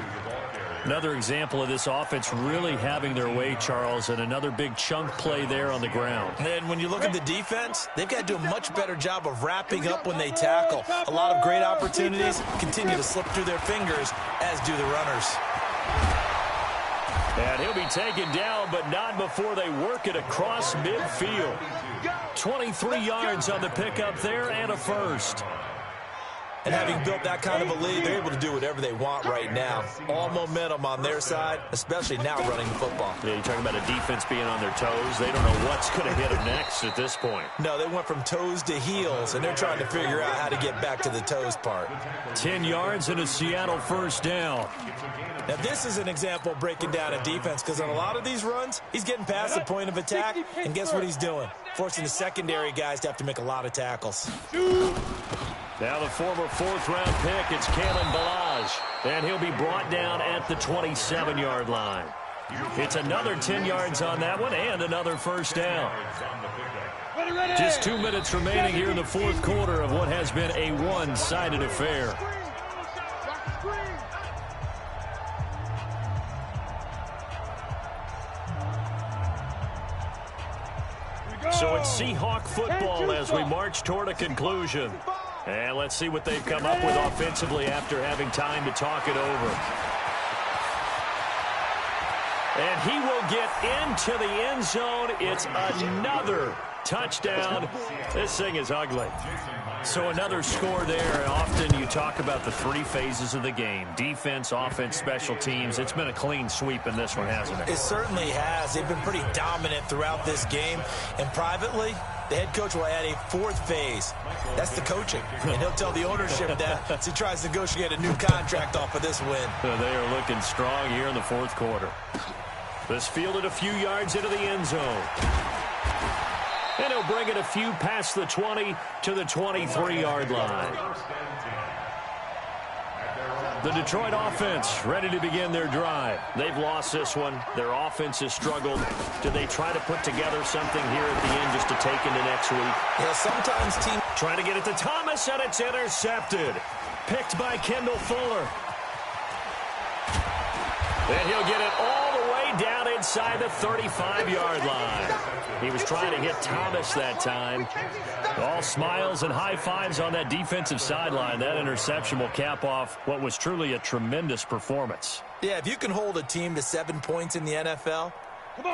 Another example of this offense really having their way, Charles, and another big chunk play there on the ground. And when you look at the defense, they've got to do a much better job of wrapping up when they tackle. A lot of great opportunities continue to slip through their fingers, as do the runners. And he'll be taken down, but not before they work it across midfield. 23 yards on the pickup there and a first. And having built that kind of a lead, they're able to do whatever they want right now. All momentum on their side, especially now running the football. Yeah, you're talking about a defense being on their toes. They don't know what's going to hit them next at this point. No, they went from toes to heels, and they're trying to figure out how to get back to the toes part. 10 yards and a Seattle 1st down. Now, this is an example of breaking down a defense, because on a lot of these runs, he's getting past the point of attack, and guess what he's doing? Forcing the secondary guys to have to make a lot of tackles. Now the former 4th-round pick, it's Kalen Ballage. does. And he'll be brought down at the 27-yard line. It's another 10 yards on that one and another first down. Just 2 minutes remaining here in the fourth quarter of what has been a one-sided affair. So it's Seahawk football as we march toward a conclusion. And let's see what they've come up with offensively after having time to talk it over. And he will get into the end zone. It's another touchdown. This thing is ugly. So another score there. Often you talk about the three phases of the game. Defense, offense, special teams. It's been a clean sweep in this one, hasn't it? It certainly has. They've been pretty dominant throughout this game. And privately, the head coach will add a fourth phase. That's the coaching. And he'll tell the ownership that as he tries to negotiate a new contract off of this win. They are looking strong here in the fourth quarter. This fielded a few yards into the end zone. And he'll bring it a few past the 20 to the 23-yard line. The Detroit offense ready to begin their drive. They've lost this one. Their offense has struggled. Do they try to put together something here at the end just to take into next week? Yeah, sometimes teams trying to get it to Thomas, and it's intercepted. Picked by Kendall Fuller. And he'll get it all the way down inside the 35-yard line. He was trying to hit Thomas that time. All smiles and high fives on that defensive sideline. That interception will cap off what was truly a tremendous performance. Yeah, if you can hold a team to 7 points in the NFL,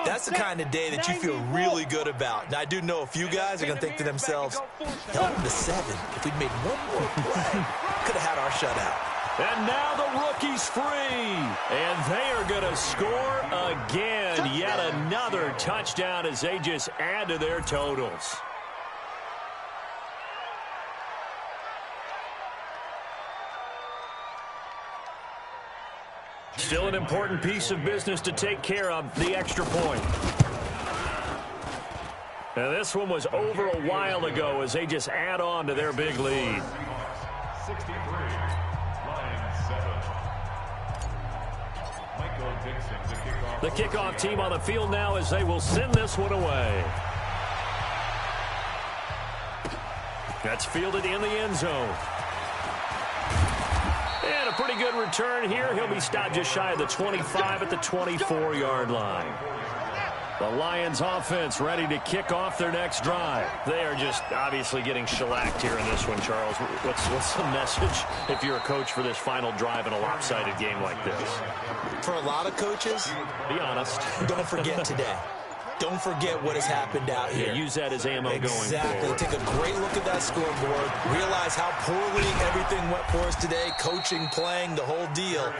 that's the kind of day that you feel really good about. Now, I do know a few guys are going to think to themselves, held them to 7. If we'd made one more play, could have had our shutout. And now the rookie's free. And they are going to score again. Yet another touchdown as they just add to their totals. Still an important piece of business to take care of, the extra point. Now this one was over a while ago as they just add on to their big lead. 63. The kickoff team on the field now as they will send this one away. That's fielded in the end zone. And a pretty good return here. He'll be stopped just shy of the 25 at the 24-yard line. The Lions offense ready to kick off their next drive. They are just obviously getting shellacked here in this one, Charles. What's the message if you're a coach for this final drive in a lopsided game like this? For a lot of coaches, be honest. Don't forget today. Don't forget what has happened out here. Yeah, use that as ammo going forward. Exactly. Take a great look at that scoreboard. Realize how poorly everything went for us today. Coaching, playing, the whole deal.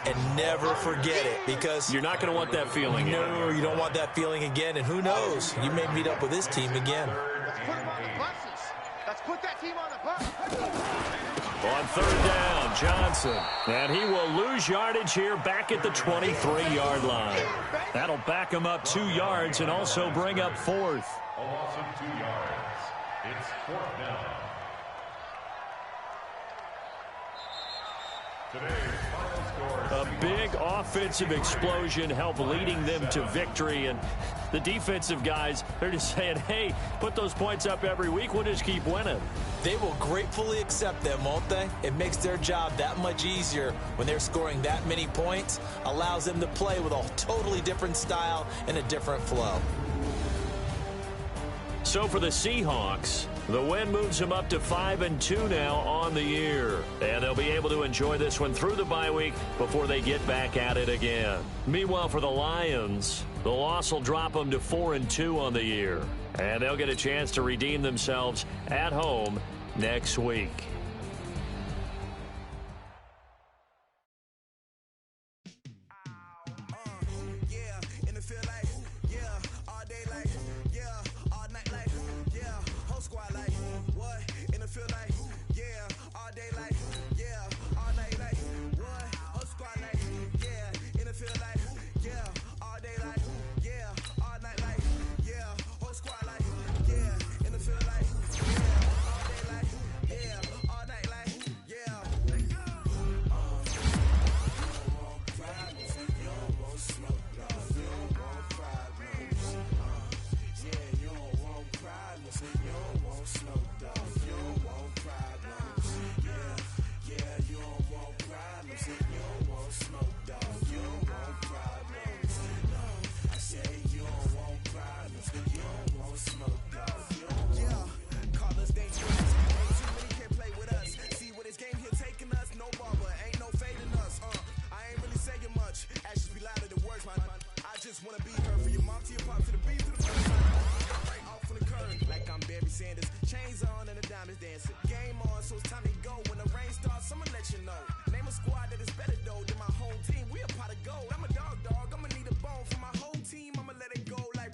And never forget it, because you're not going to want that feeling again. No, you don't want that feeling again. And who knows? You may meet up with this team again. Let's put that team on the bus. On third down, Johnson. And he will lose yardage here back at the 23-yard line. That'll back him up 2 yards and also bring up fourth. A loss of 2 yards. It's fourth down. Today's final score. A big offensive explosion helped leading them to victory. And the defensive guys, they're just saying, hey, put those points up every week. We'll just keep winning. They will gratefully accept them, won't they? It makes their job that much easier when they're scoring that many points. Allows them to play with a totally different style and a different flow. So for the Seahawks, the win moves them up to 5-2 now on the year. And they'll be able to enjoy this one through the bye week before they get back at it again. Meanwhile, for the Lions, the loss will drop them to 4-2 on the year. And they'll get a chance to redeem themselves at home next week. You don't want smoke, dog. You don't want problems. Yeah, you don't want problems. You don't want smoke, dog. You don't want problems. No, I say you don't want problems. You don't want smoke, dog. You don't want. Call us dangerous. Ain't too many can play with us. See what this game here taking us. No barber, ain't no fading us. I ain't really saying much. Actions be louder than words, man. I just wanna be heard. For your mom to your pop to the beat to the first time. Right off on the curb, like I'm Barry Sanders. Chains on and the diamonds dancing. Game on, so it's time to go. When the rain starts, I'ma let you know. Name a squad that is better though than my home team. We a pot of gold. I'm a dog. I'ma need a bone for my whole team. I'ma let it go like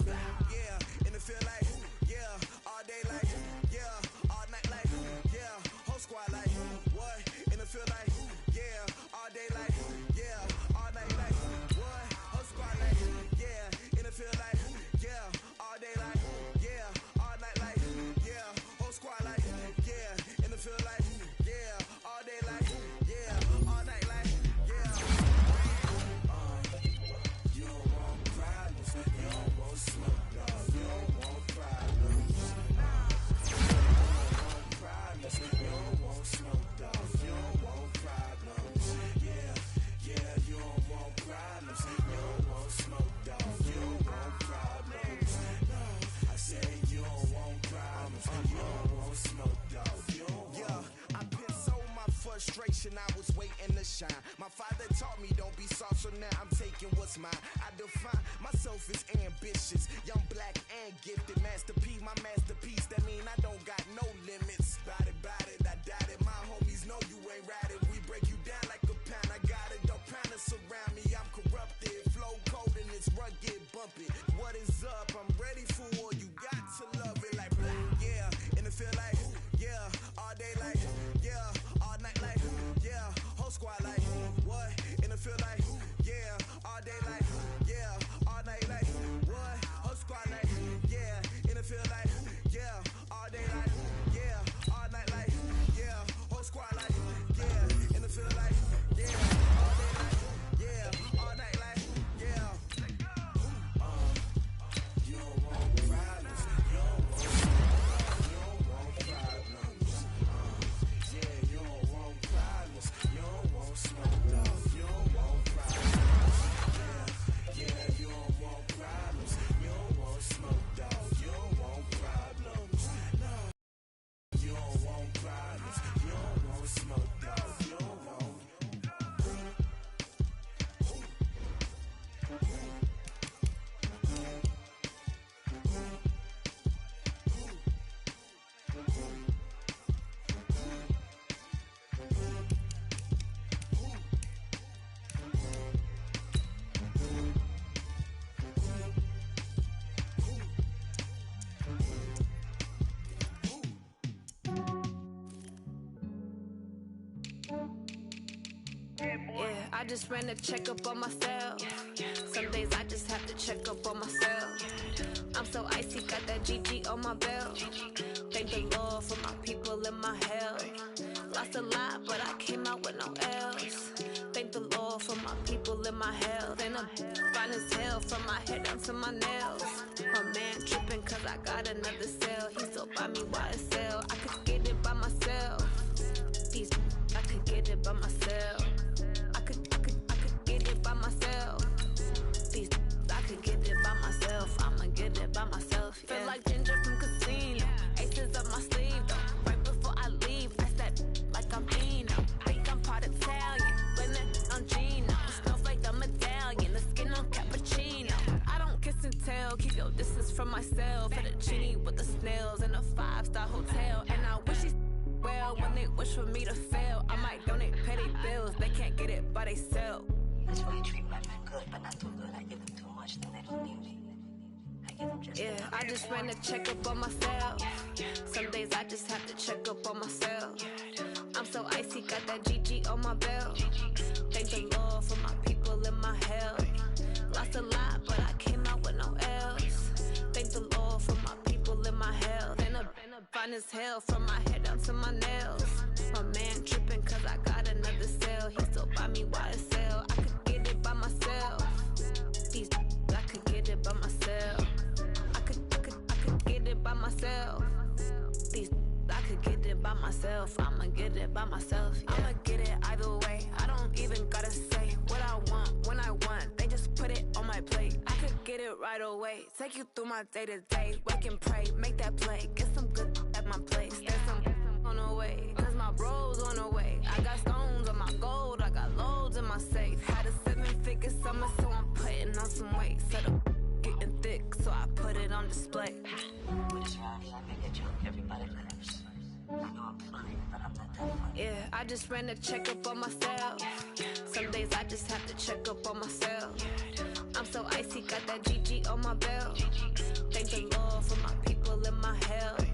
yeah. And it feel like yeah. All day like yeah. All night like yeah. Whole squad like what? And it feel like yeah. All day like yeah. All night like what? Whole squad like yeah. And it feel like yeah. All day like yeah. All night like yeah. Whole squad like yeah. And it feel like yeah. All day like yeah. All night like yeah. You don't want problems. You don't want smoke, dog. You don't want problems. You don't want problems. You don't want smoke, dog. You don't want problems. Yeah, you don't want problems. You don't want smoke, dog. You don't want problems. No, I say you don't want problems. You don't want smoke, dog. You don't want. Yeah, I put so my frustration. I was waiting to shine. My father taught me don't be soft, so now I'm taking what's mine. I define myself as ambitious, young, black, and gifted. Masterpiece, my masterpiece. That mean I don't got no limits. Bout it, I doubt it. My homies know you ain't ride it. We break you down like a pound. I got it, don't pound it surround me. I'm corrupted, flow cold and it's rugged, bump it. What is up? I'm ready for war. You got to love it like yeah. And it feel like yeah. All day like yeah. All night like yeah. Whole squad like what? And it feel like yeah. All day like yeah. All night like what? Whole squad like yeah. And it feel like yeah. All day like yeah. All night like yeah. Whole squad like yeah. And it feel like yeah. All day like yeah. All night like yeah. You don't want problems. You don't want problems. You don't want problems. Yeah, you don't want problems. You don't want smoke, dog. You don't want problems. Yeah, you don't want problems. You don't want smoke, dog. You don't want problems. No, you don't want problems. You don't want smoke, dog. You don't want. Yeah, I just ran a checkup on myself. Some days I just have to check up on myself. I'm so icy, got that GG on my belt. Thank the Lord for my people and my health. Lost a lot, but I came out with no else. Thank the Lord for my people and my health. And I'm fine as hell from my head down to my nails. My man tripping cause I got another cell. He still buy me YSL. I could get it by myself. These I could get it by myself. I could get it by myself. These I could get it by myself. I'ma get it by myself. Yeah. Feel like Ginger from Casino. Aces up my sleeve though. Right before I leave, I said like I'm Dino. Think I'm part Italian. Blend it on Gino. Snowflake the medallion. The skin on cappuccino. I don't kiss and tell. Keep your distance from myself. Fettuccine with the snails in a 5-star hotel. And I wish he's well when they wish for me to fail. I might donate petty bills. They can't get it by themselves. That's why you treat women good, but not too good. I give them too much, then they don't need me. I give them just yeah, I just ran a checkup on myself. Some days I just have to check up on myself. I'm so icy, got that GG on my belt. Thank the Lord for my people and my health. Lost a lot, but I came out with no else. Thank the Lord for my people and my health. And I'm fine as hell from my head down to my nails. My man tripping cause I got another cell. He still buy me YSL. I could get it by myself. These I could get it by myself. I could get it by myself. myself. I'ma get it by myself. Yeah. I'ma get it either way. I don't even gotta say what I want when I want. They just put it on my plate. I could get it right away. Take you through my day to day. Wake and pray, make that play. Get some good at my place. There's some on the way, cause my bros on the way. I got stones on my gold. I got loads in my safe. Had a 7-figure summer, so I'm putting on some weight. Set up getting thick, so I put it on display. We're just around here, I make a joke, everybody laughs. I know I'm funny, but I'm not that funny. Yeah, I just ran a checkup on myself. Some days I just have to check up on myself. I'm so icy, got that GG on my belt. Thank the Lord for my people in my health.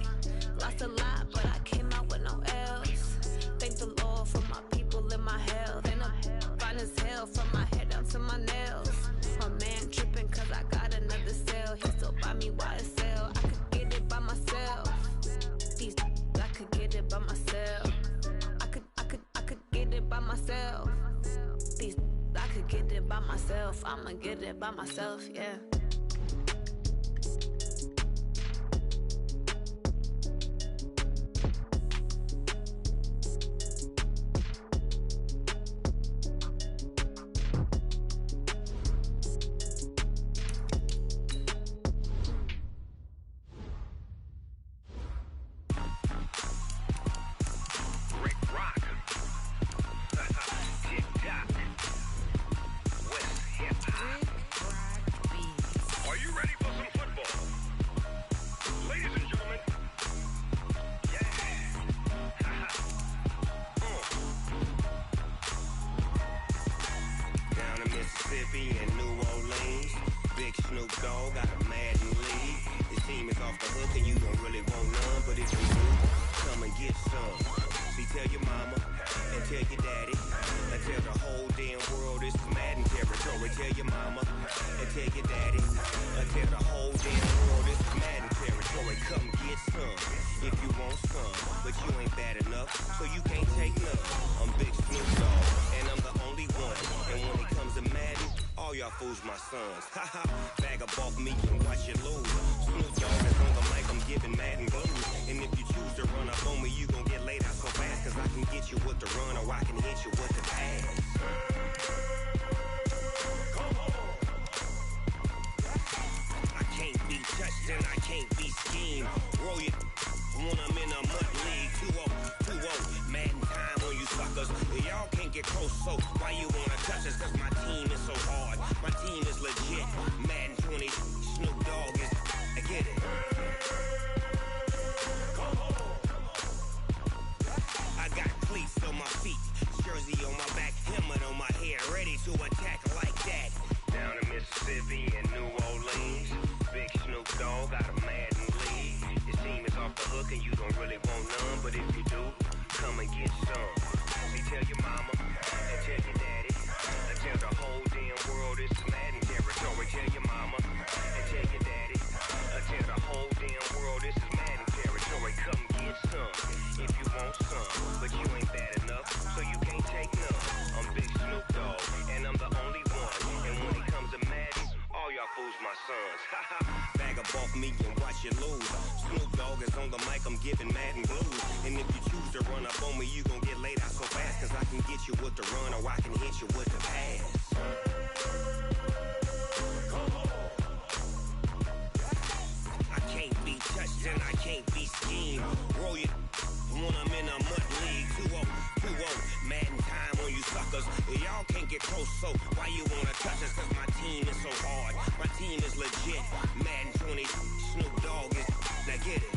Lost a lot, but I came out with no else. Thank the Lord for my people in my health. And I'm fine as hell from my head down to my nails. My man tripping cause I got another cell. He still buy me YSL. I could get it by myself. These I could get it by myself. I could get it by myself. These I could get it by myself. I'ma get it by myself, yeah. Bag up off me and watch you lose. Snoop Dogg is on the mic, I'm giving mad and blues. And if you choose to run up on me, you gon' get laid out so fast. Cause I can get you with the run or I can hit you with the pass. I can't be touched and I can't be schemed. Roll you when I'm in a mud league. 2-0, mad in time on you suckers. Y'all can't get close, so why you wanna touch us? Cause my team is so hard. My team is legit. Madden 20, Snoop Dogg is. I get it. I got cleats on my feet, jersey on my back, helmet on my head, ready to attack like that. Down in Mississippi and New Orleans, big Snoop Dogg got a Madden league. Your team is off the hook and you don't really want none, but if you do, come and get some. See, tell your mama and tell your daddy. Tell the whole damn world it's Madden territory. Tell your mama and tell your daddy. Tell the whole damn world this is Madden territory. Come get some if you want some, but you ain't bad enough, so you can't take none. I'm Big Snoop Dogg, and I'm the only one. And when it comes to Madden, all y'all fools my sons. Bag up off me and watch you lose. Snoop Dogg is on the mic, I'm giving Madden blues. And if you choose to run up on me, you gon' get laid out so fast. Cause I can get you with the run or I can hit you with the pass. I can't be touched and I can't be schemed. Roll you when I'm in a mud league. 2-0, mad in time on you suckers. Y'all can't get close, so why you wanna touch us? Cause my team is so hard. My team is legit. Madden 20, Snoop Dogg is. Now get it.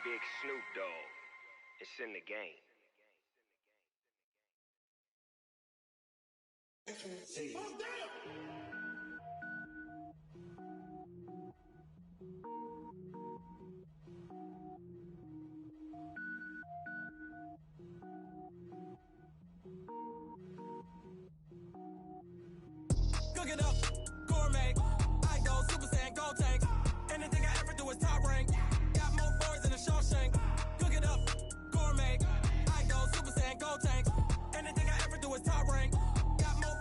Big Snoop Dogg. It's in the game. Cook it up, gourmet. I go Super Saiyan, gold tank. Anything I ever do is top rank. Got more boys than a Shawshank. Cook it up, gourmet. I go Super Saiyan, gold tank. Anything I ever do is top rank. Got more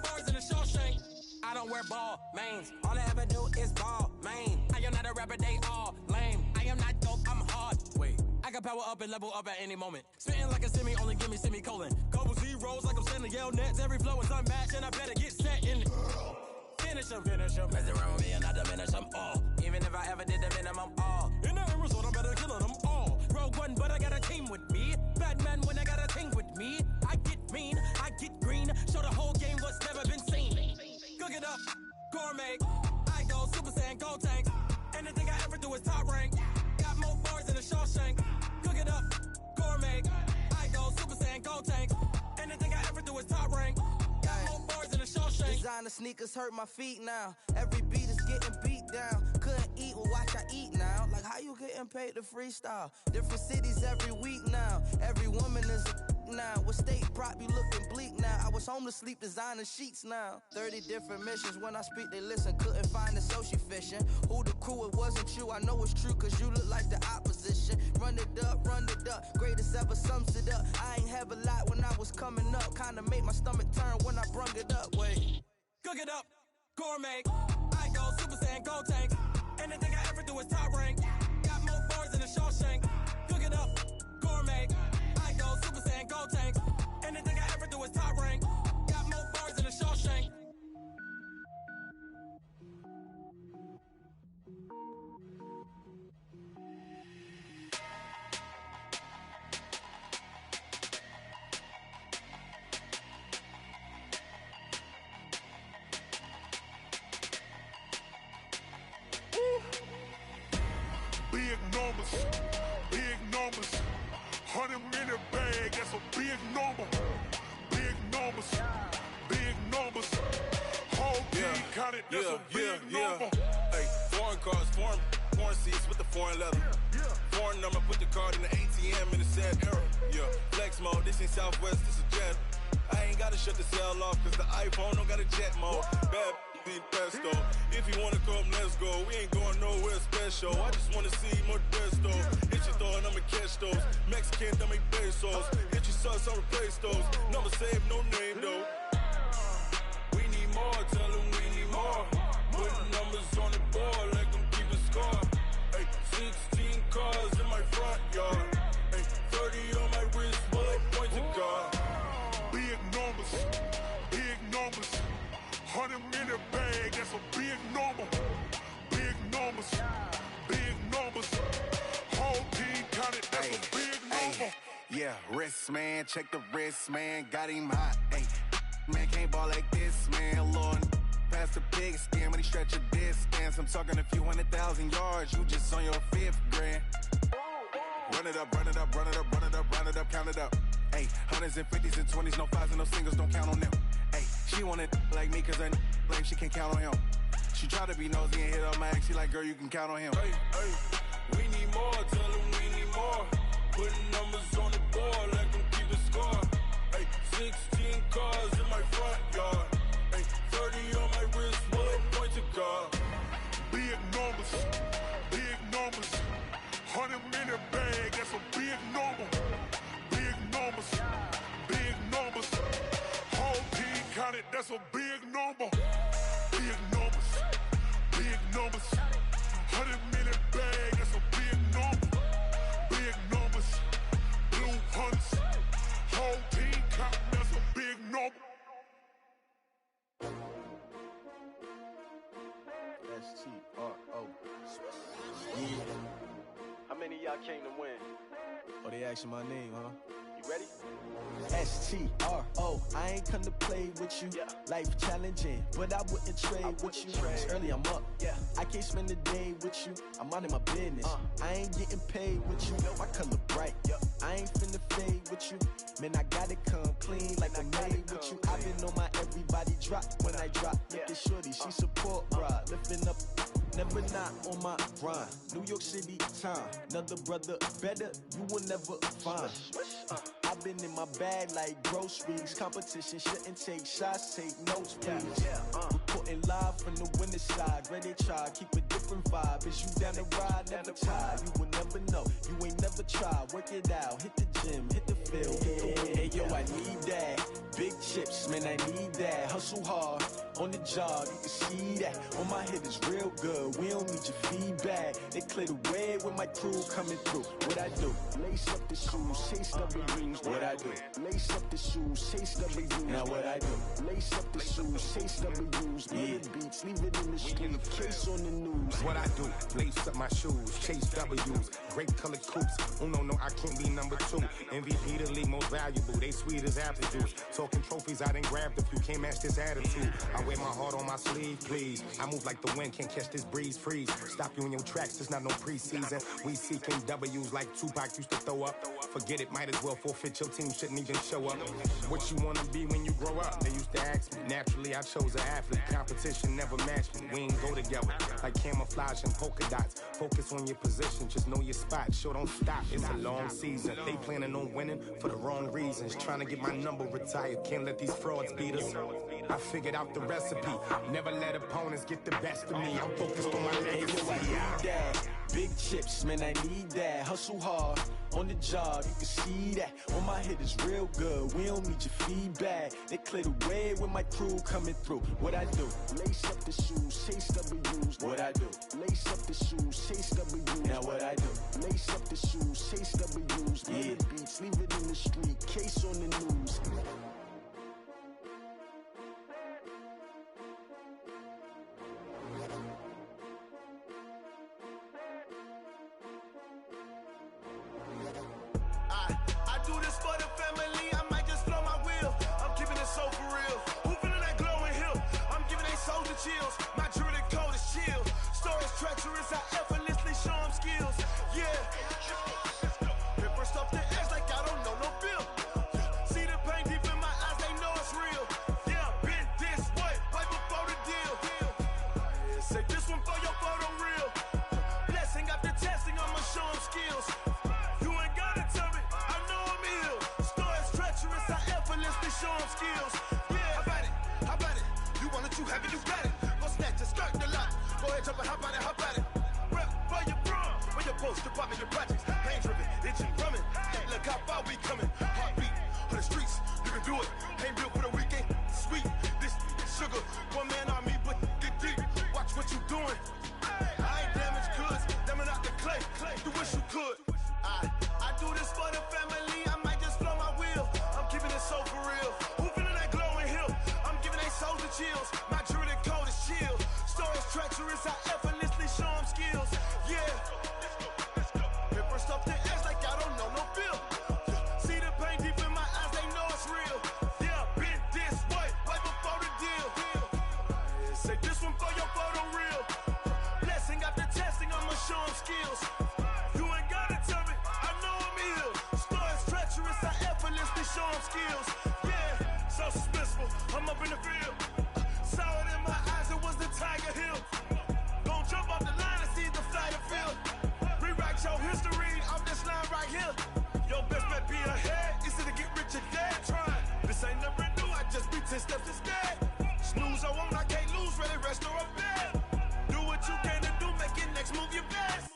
wear ball mains. All I ever do is ball, man. I am not a rapper, they all lame. I am not dope, I'm hard. Wait, I can power up and level up at any moment. Spitting like a semi, only give me semicolon. Couple zeros like I'm sending yell nets. Every flow is unmatched, and I better get set in. Finish them. Mess around with me and I diminish them all. Even if I ever did the minimum, all. In the end result, I'm better killing them all. Rogue One, but I got a team with me. Batman when I got a team with me. I get mean, I get green. Show the whole game what's never been seen. Cook it up, gourmet. I go Super Saiyan, Gold Tank. Anything I ever do is top rank. Got more bars than a Shawshank. Cook it up, gourmet. I go Super Saiyan, Gold Tank. Anything I ever do is top rank. Got more bars than a Shawshank. Designer sneakers hurt my feet now. Every beat is getting beat down. Couldn't eat, well watch I eat now. Like how you getting paid to freestyle? Different cities every week now. Every woman is a now. With state prop, you looking bleak now. I was home to sleep, designer sheets now. 30 different missions. When I speak, they listen. Couldn't find it, so she fishing. Who the crew? It wasn't you. I know it's true, cause you look like the opposition. Run it up. Greatest ever sums it up. I ain't have a lot when I was coming up. Kinda made my stomach turn when I brung it up. Wait. Cook it up, gourmet. I go Super Saiyan, Gold Tank. Anything I ever do is top rank. Got more bars than a Shawshank. Cook it up, gourmet. I go Super Saiyan, Gold Tank. Anything I ever do is top rank. Got more bars than a Shawshank. Big numbers, 100-minute bag, that's a big number. Big numbers, whole team counted, that's a big number. Hey, foreign cars, foreign seats with the foreign leather. Foreign number, put the card in the ATM in the sad era. Yeah, flex mode, this ain't Southwest, this is Jet. I ain't gotta shut the cell off, cause the iPhone don't got a jet mode. Bad beat pesto. If you wanna come, let's go. We ain't going nowhere special. I just wanna see more Desto. Hit your thought, I'ma catch those. Mexican, don't make pesos. Hit your sus, I'll replace those. Number save, no name though. We need more, tell them we need more. Putting numbers on the board like I'm keeping score. Hey, 16 cars in my front yard. Hey, 30 on my wrist, bullet point to God. Big numbers, 100-minute bag, that's a big number. Big numbers, whole team counted, that's a big number. Yeah, wrist man, check the wrist man, got him hot. Ay, man can't ball like this, man. Lord, past the pig skin when he stretch a distance. I'm talking a few 100,000 yards, you just on your 5th grand. Run it up, count it up. Ay, hundreds and 50s and 20s, no 5s and no singles, don't count on them. Ay, she want it like me, cause her blame, she can't count on him. She try to be nosy and hit up my ex, she like, girl, you can count on him. Hey, we need more, tell them we need more. Putting numbers on the board like I'm keeping score. Hey, 16 cars in my front yard. Hey, 30 on my wrist, bullet point to God. Big numbers, 100-minute bag, that's a big number. Big numbers, whole team counted, that's a big number. Big numbers, 100-minute bag, that's a big number. Big numbers, blue hunts, whole team counting, that's a big number. S-T-R-O. How many of y'all came to win? Oh, they asking my name, huh? You ready? S-T-R-O. I ain't come to play with you. Life challenging, but I wouldn't trade with you. It's early, I'm up. I can't spend the day with you. I'm minding my business. I ain't getting paid with you. My color bright. I ain't finna fade with you. Man, I gotta come clean like I'm made with you. I've been on my everybody drop when I drop. Look at shorty, she support ride. Lifting up, never not on my grind. New York City time. Another brother better, you will never find. I've been in my bag like groceries. Competition shouldn't take shots, take notes, please. Reporting live from the winter side. Ready to try, keep a different vibe. Is you down the ride, never tired. You will never know, you ain't never tried. Work it out, hit the gym, hit the field. Hey yo, I need that. Big chips, man, I need that. Hustle hard on the job, you can see that. On my head is real good, we don't need your feedback. They clear the way with my crew coming through. What I do? Lace up the shoes, chase W's. What I do? Lace up the shoes, chase W's. Now what I do? Lace up the shoes, chase W's. Murder beats, leave it in the street, case on the news. What I do? Lace up my shoes, chase W's. Great colored coops. No, I can't be number 2. MVP the league most valuable. They sweet as apple juice. Talking trophies, I done grabbed a few. Can't match this attitude. I wear my heart on my sleeve, please. I move like the wind, can't catch this breeze. Freeze. Stop you in your tracks, it's not no preseason. We seeking W's like Tupac used to throw up. Forget it, might as well forfeit. Your team shouldn't even show up. What you wanna be when you grow up? They used to ask me. Naturally, I chose an athlete. Competition never matched me. We ain't go together like camouflage and polka dots. Focus on your position, just know your spot. Sure, don't stop. It's a long season. They planning on winning for the wrong reasons. Trying to get my number retired. Can't let these frauds beat us. I figured out the recipe. Never let opponents get the best of me. I'm focused on my legacy. Big chips, man, I need that. Hustle hard on the job, you can see that. On my head is real good, we don't need your feedback. They clear the way with my crew coming through. What I do? Lace up the shoes, chase W's. What I do? Lace up the shoes, chase W's. Now what I do? Lace up the shoes, chase W's. Murder beats, leave it in the street, case on the news. I do this for the family, I might just blow my wheel. I'm keeping it so for real. Who feeling that glowing hill? I'm giving they soldier chills. My jewelry cold is chill. Stories treacherous, I effortlessly show them skills. Yeah. Hit first off the edge like I don't know no feel. See the pain deep in my eyes, they know it's real. Yeah, been this way, right before the deal. Say this one for your photo real. Blessing after testing, I'ma show them skills. You ain't gotta tell me, I know I'm ill. Stories treacherous, I effortlessly show them skills. Yeah, how about it? How about it? You want it, you have it, you got it. Go snatch it, skirt the lot. Go ahead, jump it, how about it? How about it? Rep for your bro, for your post, department, your projects. Pain driven, itching, drumming. Hey, look how far we coming. Heartbeat for the streets, you can do it. Ain't built for the weekend. Sweet, this sugar, one man army, but get deep. Watch what you doing. I ain't damaged goods, damn it out the clay. You wish you could. I do this for the family, I might just blow my wheel. I'm keeping it so for real. Who feeling that glowing hill? I'm giving they soldier chills. My jewelry cold is chill. Stories treacherous, I effortlessly show them skills. Yeah. Hit first off the edge like I don't know no feel. See the pain deep in my eyes, they know it's real. Yeah, been this way, right before the deal. Say this one for your photo real. Blessing after testing, I'ma show them skills. You ain't gotta tell me, I know I'm ill. Stories treacherous, I effortlessly show them skills. Yeah, so suspenseful, I'm up in the field. Saw it in my eyes, it was the Tiger Hill. Gon' jump off the line and see the flight of field. Rewrite your history off this line right here. Your best bet be ahead, easy to get rich or dead. Trying, this ain't never new, I just be 10 steps instead. Snooze I won't, I can't lose, ready, rest or a bed. Do what you can to do, make your next move your best.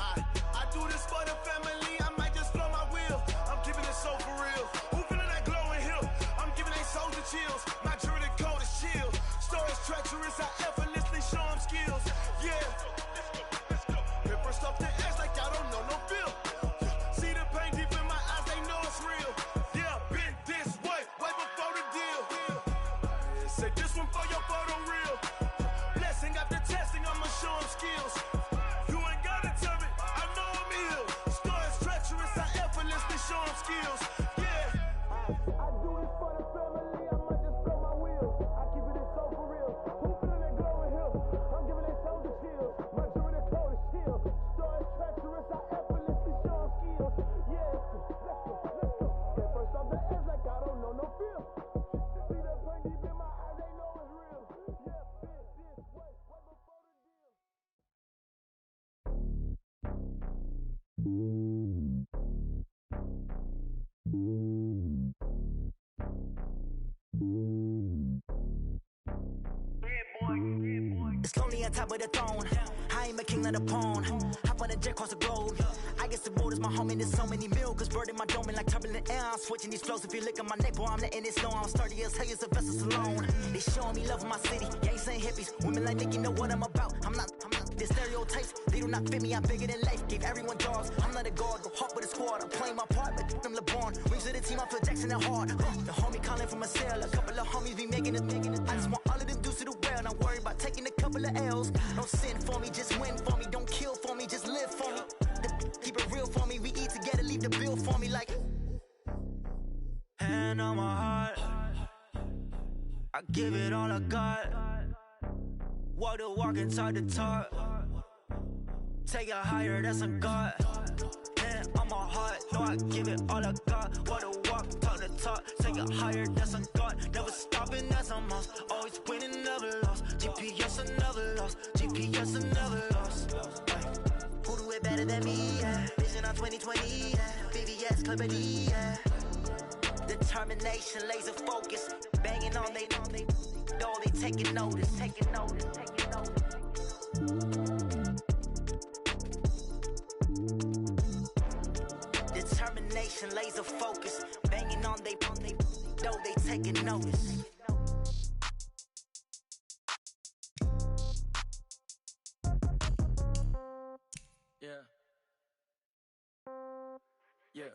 I do this for the family, I might just blow my wheel. I'm keeping it so for real. Who feeling that glowing hill? I'm giving they soldier chills. My jewelry cold is chill. Stories treacherous, I effortlessly show them skills. Yeah. Hit first off the edge like I don't know no feel. See the pain deep in my eyes, they know it's real. Yeah, been this way, right before the deal. Say this one for your photo real. Blessing after testing, I'ma show them skills. You ain't gotta tell me, I know I'm ill. Stories treacherous, I effortlessly show them skills. Yeah. I do this for the family, I might just blow my wheel. I keep it so for real. Who feeling that glowing hill? I'm giving they soldier chills. My jewelry cold is chill. Stories treacherous, I effortlessly show them skills. Yeah. Let's go. Hit first off the edge like I don't know no feel. See the pain deep in my eyes, they know it's real. Yeah, been this way, right before the deal. It's lonely on top of the throne. I am a king of the pawn. Hop on on a jet across the globe. I guess the road is my home and there's so many milkers burning my dome like turbulent air. I'm switching these flows. If you look at my neck, boy, I'm letting it slow. I'm sturdy as hell as a vessel alone. They showing me love in my city. Yeah, ain't saying hippies. Women like Nick, you know what I'm about. I'm not. The stereotypes, they do not fit me. I'm bigger than life. Gave everyone jobs. I'm not a guard. Go hard with a squad. I'm playing my part, but I'm LeBron. Wings of the team, I feel Jackson and hard. The homie calling from a cell. A couple of homies be making it. I just want all of them dudes to do well. Not worry about taking a couple of L's. Don't sin for me, just win for me. Don't kill for me, just live for me. Keep it real for me. We eat together, leave the bill for me like. Hand on my heart, I give it all I got. Walk the walk and talk the talk. Take it higher, that's a God. Hand on my heart, no, I give it all I got. Walk the walk, talk the talk. Take it higher, that's a God. Never stopping, that's a must. Always winning, never lost. GPS, I never lost. GPS, I never lost. Who do it better than me? Yeah. Vision on 2020. Yeah. VVS, Clippity. Yeah. Determination, laser focus. Banging on they door, they taking notice. Taking notice. Taking notice. Determination, laser focus. Banging on they door, they taking notice. Yeah. Yeah.